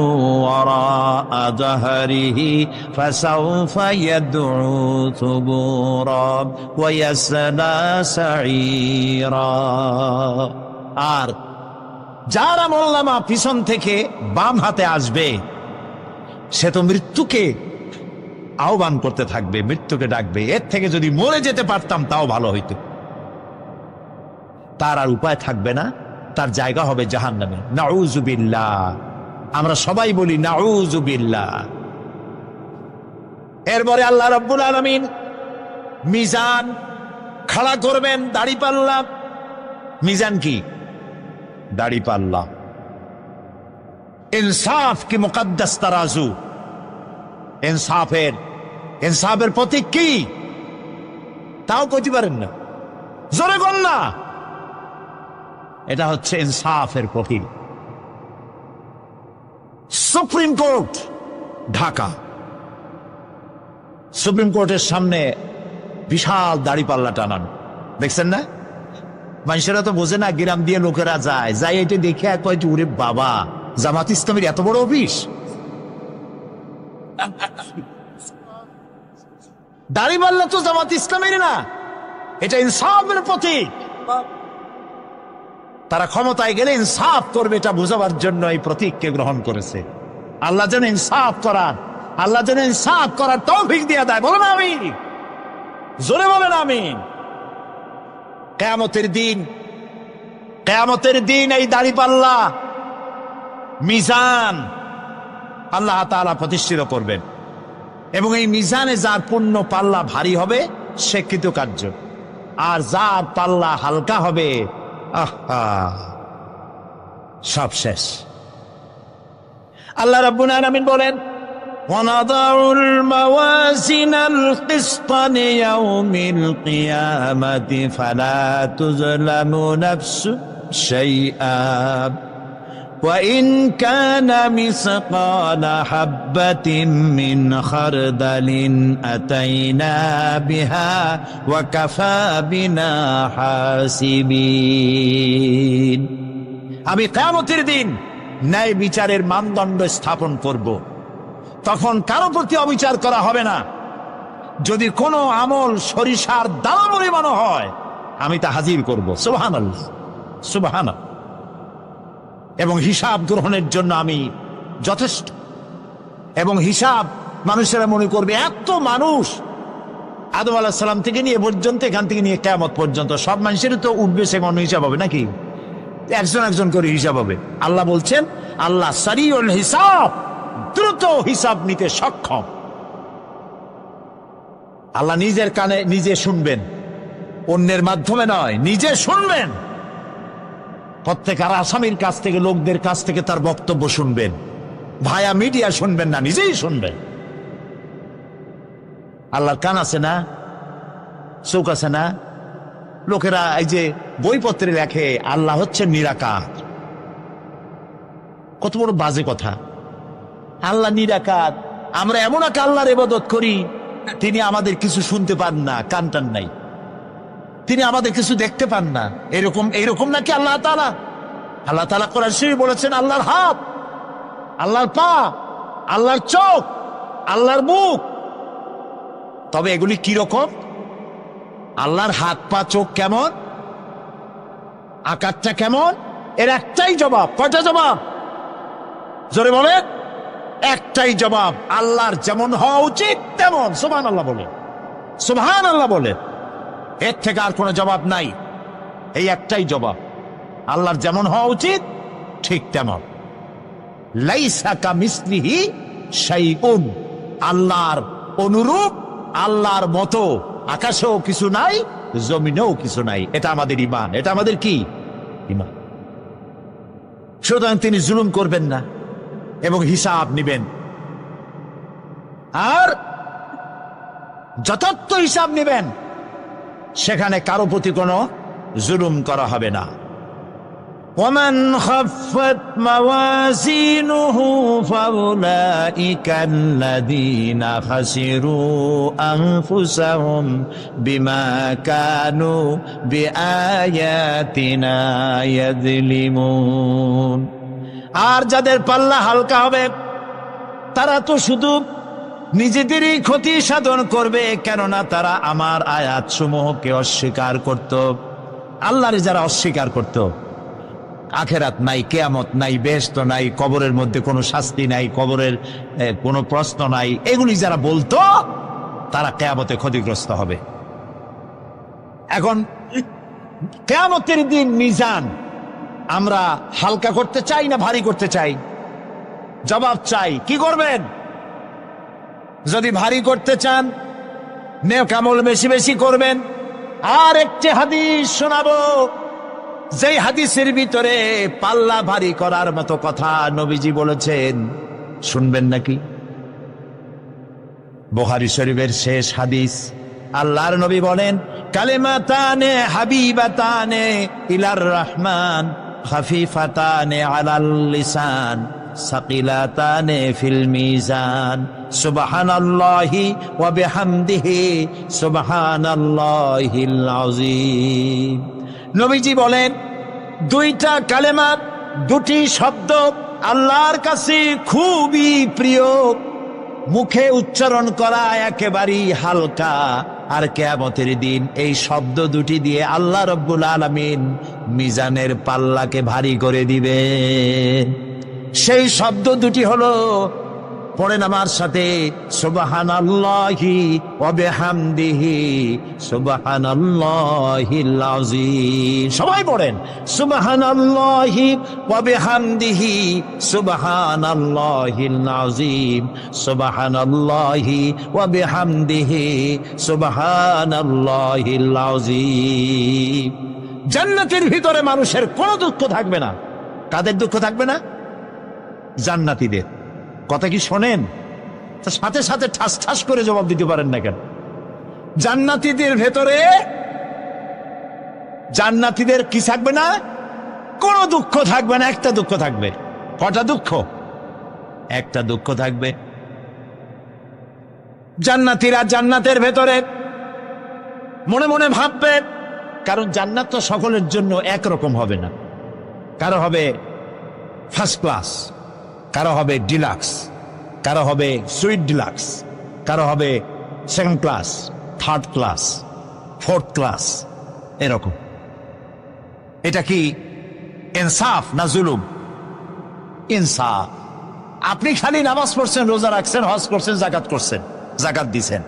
وَرَاءَ ظَهْرِهِ فَسَوْفَ يَدْعُو ثُبُورًا وَيَصْلَى سَعِيرًا। আর যার আমলনামা পিছন থেকে বাম হাতে আসবে, সে তো মৃত্যুকে আহ্বান করতে থাকবে, মৃত্যুকে ডাকবে। এর থেকে যদি মরে যেতে পারতাম তাও ভালো হইতো। তার আর উপায় থাকবে না, তার জায়গা হবে জাহান্নামে। নাউযুবিল্লাহ। আমরা সবাই বলি নাউযুবিল্লাহ। এরপরে আল্লাহ রাব্বুল আলামিন মিজান খাড়া করবেন, দাড়িপাল্লা। মিজান কি? দাড়িপাল্লা। ইনসাফ কি মুকদ্দাস তারাজু। ইনসাফের প্রতীক কি তাও কইতে পারেন না, জোরে বল না। এটা হচ্ছে ইনসাফের প্রতীক। সুপ্রিম কোর্ট ঢাকা, সুপ্রিম কোর্টের সামনে বিশাল দাড়িপাল্লা টানানো, দেখছেন না? মানুষেরা তো বোঝে না, গ্রাম দিয়ে লোকেরা যায়, যাই এটা দেখে এক কয়েকটি, ওরে বাবা, জামাত ইসলামের এত বড় অফিস। দাড়িপাল্লা তো জামাত ইসলামের না, এটা ইনসাফের প্রতীক। তারা ক্ষমতায় গেলে ইনসাফ করবে, এটা বোঝাবার জন্য এই প্রতীককে গ্রহণ করেছে। আল্লাহ যেন ইনসাফ করার তৌফিক দিয়ে দেয়। বলেন আমিন, জোরে বলেন আমিন। কিয়ামতের দিন এই দাড়িপাল্লা মিজান আল্লাহ তাআলা প্রতিষ্ঠিত করবেন, এবং এই মিজানে যার পুণ্য পাল্লা ভারী হবে সে কৃতকার্য, আর যার পাল্লা হালকা হবে সব শেষ। আল্লাহ রাব্বুল আলামিন বলেন, وَنَضَعُ الْمَوَازِينَ الْقِسْطَ لِيَوْمِ الْقِيَامَةِ فَلَا تُظْلَمُ نَفْسٌ شَيْئًا وَإِنْ كَانَ مِثْقَالَ حَبَّةٍ مِّنْ خَرْدَلٍ أَتَيْنَا بِهَا وَكَفَى بِنَا حَاسِبِينَ। আমি কিয়ামতের দিন ন্যায় বিচারের মানদণ্ড স্থাপন করব। তখন কারো প্রতি অবিচার করা হবে না। যদি কোনো আমল সরিষার দানা পরিমাণ হয়, আমি তা হাজির করব। সুবহানাল্লাহ, সুবহানাল্লাহ। এবং হিসাব গ্রহণের জন্য আমি যথেষ্ট। এবং হিসাব মানুষেরা মনে করবে এত মানুষ, আদম আলাইহিস সালাম থেকে নিয়ে পর্যন্ত, এখান থেকে নিয়ে কিয়ামত পর্যন্ত সব মানুষেরই তো উঠবে সেখানে হিসাব হবে নাকি? একজন একজন করে হিসাব হবে। আল্লাহ বলছেন আল্লাহ সারিউল হিসাব, দ্রুত হিসাব নিতে সক্ষম। আল্লাহ নিজের কানে নিজে শুনবেন, অন্যের মাধ্যমে নয়, নিজে শুনবেন। প্রত্যেক আর আসামির কাছ থেকে, লোকদের কাছ থেকে তার বক্তব্য শুনবেন, ভায়া মিডিয়া শুনবেন না, নিজেই শুনবেন। আল্লাহর কান আছে না, চোখ আছে না? লোকেরা এই যে বইপত্রে লেখে আল্লাহ হচ্ছে নিরাকার, কত বড় বাজে কথা। আল্লাহ নিরাকার, আমরা এমন এক আল্লাহর ইবাদত করি, তিনি আমাদের কিছু শুনতে পান না, কান টান নাই, তিনি আমাদের কিছু দেখতে পান না। এরকম নাকি আল্লাহ তাআলা? আল্লাহ তাআলা কোরআন শরীফে বলেছেন আল্লাহর হাত, আল্লাহর পা, আল্লাহর চোখ, আল্লাহর মুখ। তবে এগুলি কি রকম? আল্লাহর হাত, পা, চোখ কেমন, আকারটা কেমন? এর একটাই জবাব। কয়টা জবাব? জোরে বলেন। একটাই জবাব, আল্লাহর যেমন হওয়া উচিত তেমন। সুবহানাল্লাহ বলে, সুবহানাল্লাহ বলে, এর থেকে আর কোনো জবাব নাই। এই একটাই জবাব, আল্লাহর যেমন হওয়া উচিত ঠিক তেমন। লাইসা কামিসলিহি শাইউন, আল্লাহর অনুরূপ, আল্লাহর মতো আকাশেও কিছু নাই, জমিনেও কিছু নাই। এটা আমাদের ঈমান, এটা আমাদের কি ঈমান। সুতরাং তিনি জুলুম করবেন না এবং হিসাব নিবেন, আর যথার্থ হিসাব নিবেন, সেখানে কারো প্রতি কোনো জুলুম করা হবে না। ومن خفت موازينه فأولئك الذين خسروا أنفسهم بما كانوا بآياتنا يظلمون। আর যাদের পাল্লা হালকা হবে তারা তো শুধু নিজেদেরই ক্ষতি সাধন করবে, কেননা তারা আমার আয়াত সমূহকে অস্বীকার করত। আল্লাহরে যারা অস্বীকার করত, আখেরাত নাই, কিয়ামত নাই, বেহেশত নাই, কবরের মধ্যে কোনো শাস্তি নাই, কবরের কোনো প্রশ্ন নাই, এগুলি যারা বলতো তারা কিয়ামতে ক্ষতিগ্রস্ত হবে। এখন কিয়ামতের দিন মিজান আমরা হালকা করতে চাই না ভারী করতে চাই? জবাব চাই। কি করবেন? যদি ভারী করতে চান, নেক আমল বেশি বেশি করবেন। আর একটি হাদিস শোনাবো, যেই হাদিসের ভিতরে পাল্লা ভারী করার মতো কথা নবীজি বলেছেন। শুনবেন নাকি? বুখারী শরীফের শেষ হাদিস। আল্লাহর নবী বলেন, কালিমাতানে হাবিবাতানে ইলার রহমান খাফিফাতানে আলাল লিসান সাকিলাতানে ফিল মিজান সুবহানাল্লাহি ওয়া বিহামদিহি সুবহানাল্লাহিল আযীম। নবীজি বলেন, দুইটা কালেমা, দুটি শব্দ আল্লাহর কাছে খুবই প্রিয়, মুখে উচ্চারণ করা একেবারেই হালকা। আর কিয়ামতের দিন এই শব্দ দুটি দিয়ে আল্লাহ রব্বুল আলামিন মিজানের পাল্লাকে ভারী করে দিবে। সেই শব্দ দুটি হলো, পড়েন আমার সাথে, সুবহানাল্লাহি ওয়া বিহামদিহি সুবহানাল্লাহিল আযীম। সবাই পড়েন, সুবহানাল্লাহি ওয়া বিহামদিহি সুবহানাল্লাহিল আযীম সুবহানাল্লাহি ওয়া বিহামদিহি সুবহানাল্লাহিল আযীম। জান্নাতের ভিতরে মানুষের কোনো দুঃখ থাকবে না। কাদের দুঃখ থাকবে না? জান্নাতীদের। কথা কি শোনেন? সাথে সাথে ঠাস ঠাস করে জবাব দিতে পারেন না কেন? জান্নাতীদের ভেতরে, জান্নাতীদের কি থাকবে না? কোনো দুঃখ থাকবে না। একটা দুঃখ থাকবে। কটা দুঃখ? একটা দুঃখ থাকবে। জান্নাতীরা জান্নাতের ভেতরে মনে মনে ভাববে, কারণ জান্নাত তো সকলের জন্য একরকম হবে না। কারো হবে ফার্স্ট ক্লাস, কারো হবে ডিলাক্স, কারো হবে সুইট ডিলাক্স, কারো হবে second class, third class, fourth class, এরকম। এটা কি ইনসাফ না জুলুম? ইনসাফ। আপনি খালি নামাজ পড়ছেন, রোজা রাখছেন, হজ করছেন, জাকাত করছেন, জাকাত দিছেন,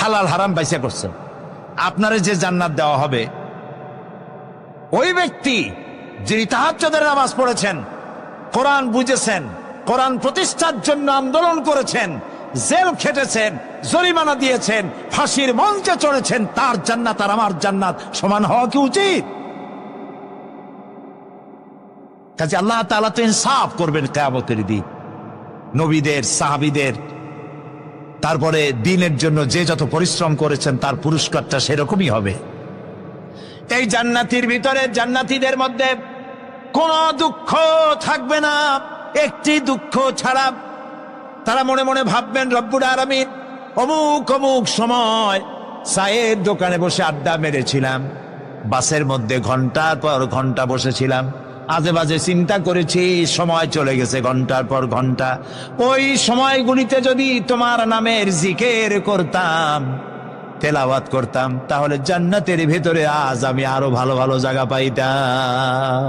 হালাল হারাম বাইসা করছেন, আপনারে যে জান্নাত দেওয়া হবে, ওই ব্যক্তি যিনি তাহাজ্জুদের নামাজ পড়েছেন, কোরআন বুঝেছেন, কোরআন প্রতিষ্ঠার জন্য আন্দোলন করেছেন, জেল খেটেছেন, জরিমানা দিয়েছেন, ফাঁসির মঞ্চে চড়েছেন, তার জান্নাত আর আমার জান্নাত সমান হওয়া কি উচিত? কাজে আল্লাহ তাআলা তো ইনসাফ করবেন কিয়ামতের দিন। নবীদের, সাহাবীদের, তারপরে দিনের জন্য যে যত পরিশ্রম করেছেন তার পুরস্কারটা সেরকমই হবে। এই জান্নাতির ভিতরে, জান্নাতীদের মধ্যে কোনো দুঃখ থাকবে না, একটি দুঃখ ছাড়া। তারা মনে মনে ভাববেন, রব্বুল আলামিন, অমুক অমুক সময় চায়ের দোকানে বসে আড্ডা মেরেছিলাম, বাসের মধ্যে ঘন্টার পর ঘন্টা বসেছিলাম, আজে বাজে চিন্তা করেছি, সময় চলে গেছে ঘন্টার পর ঘন্টা। ওই সময়গুলিতে যদি তোমার নামের জিকির করতাম, তেলাওয়াত করতাম, তাহলে জান্নাতের ভেতরে আজ আমি আরো ভালো ভালো জায়গা পাইতাম।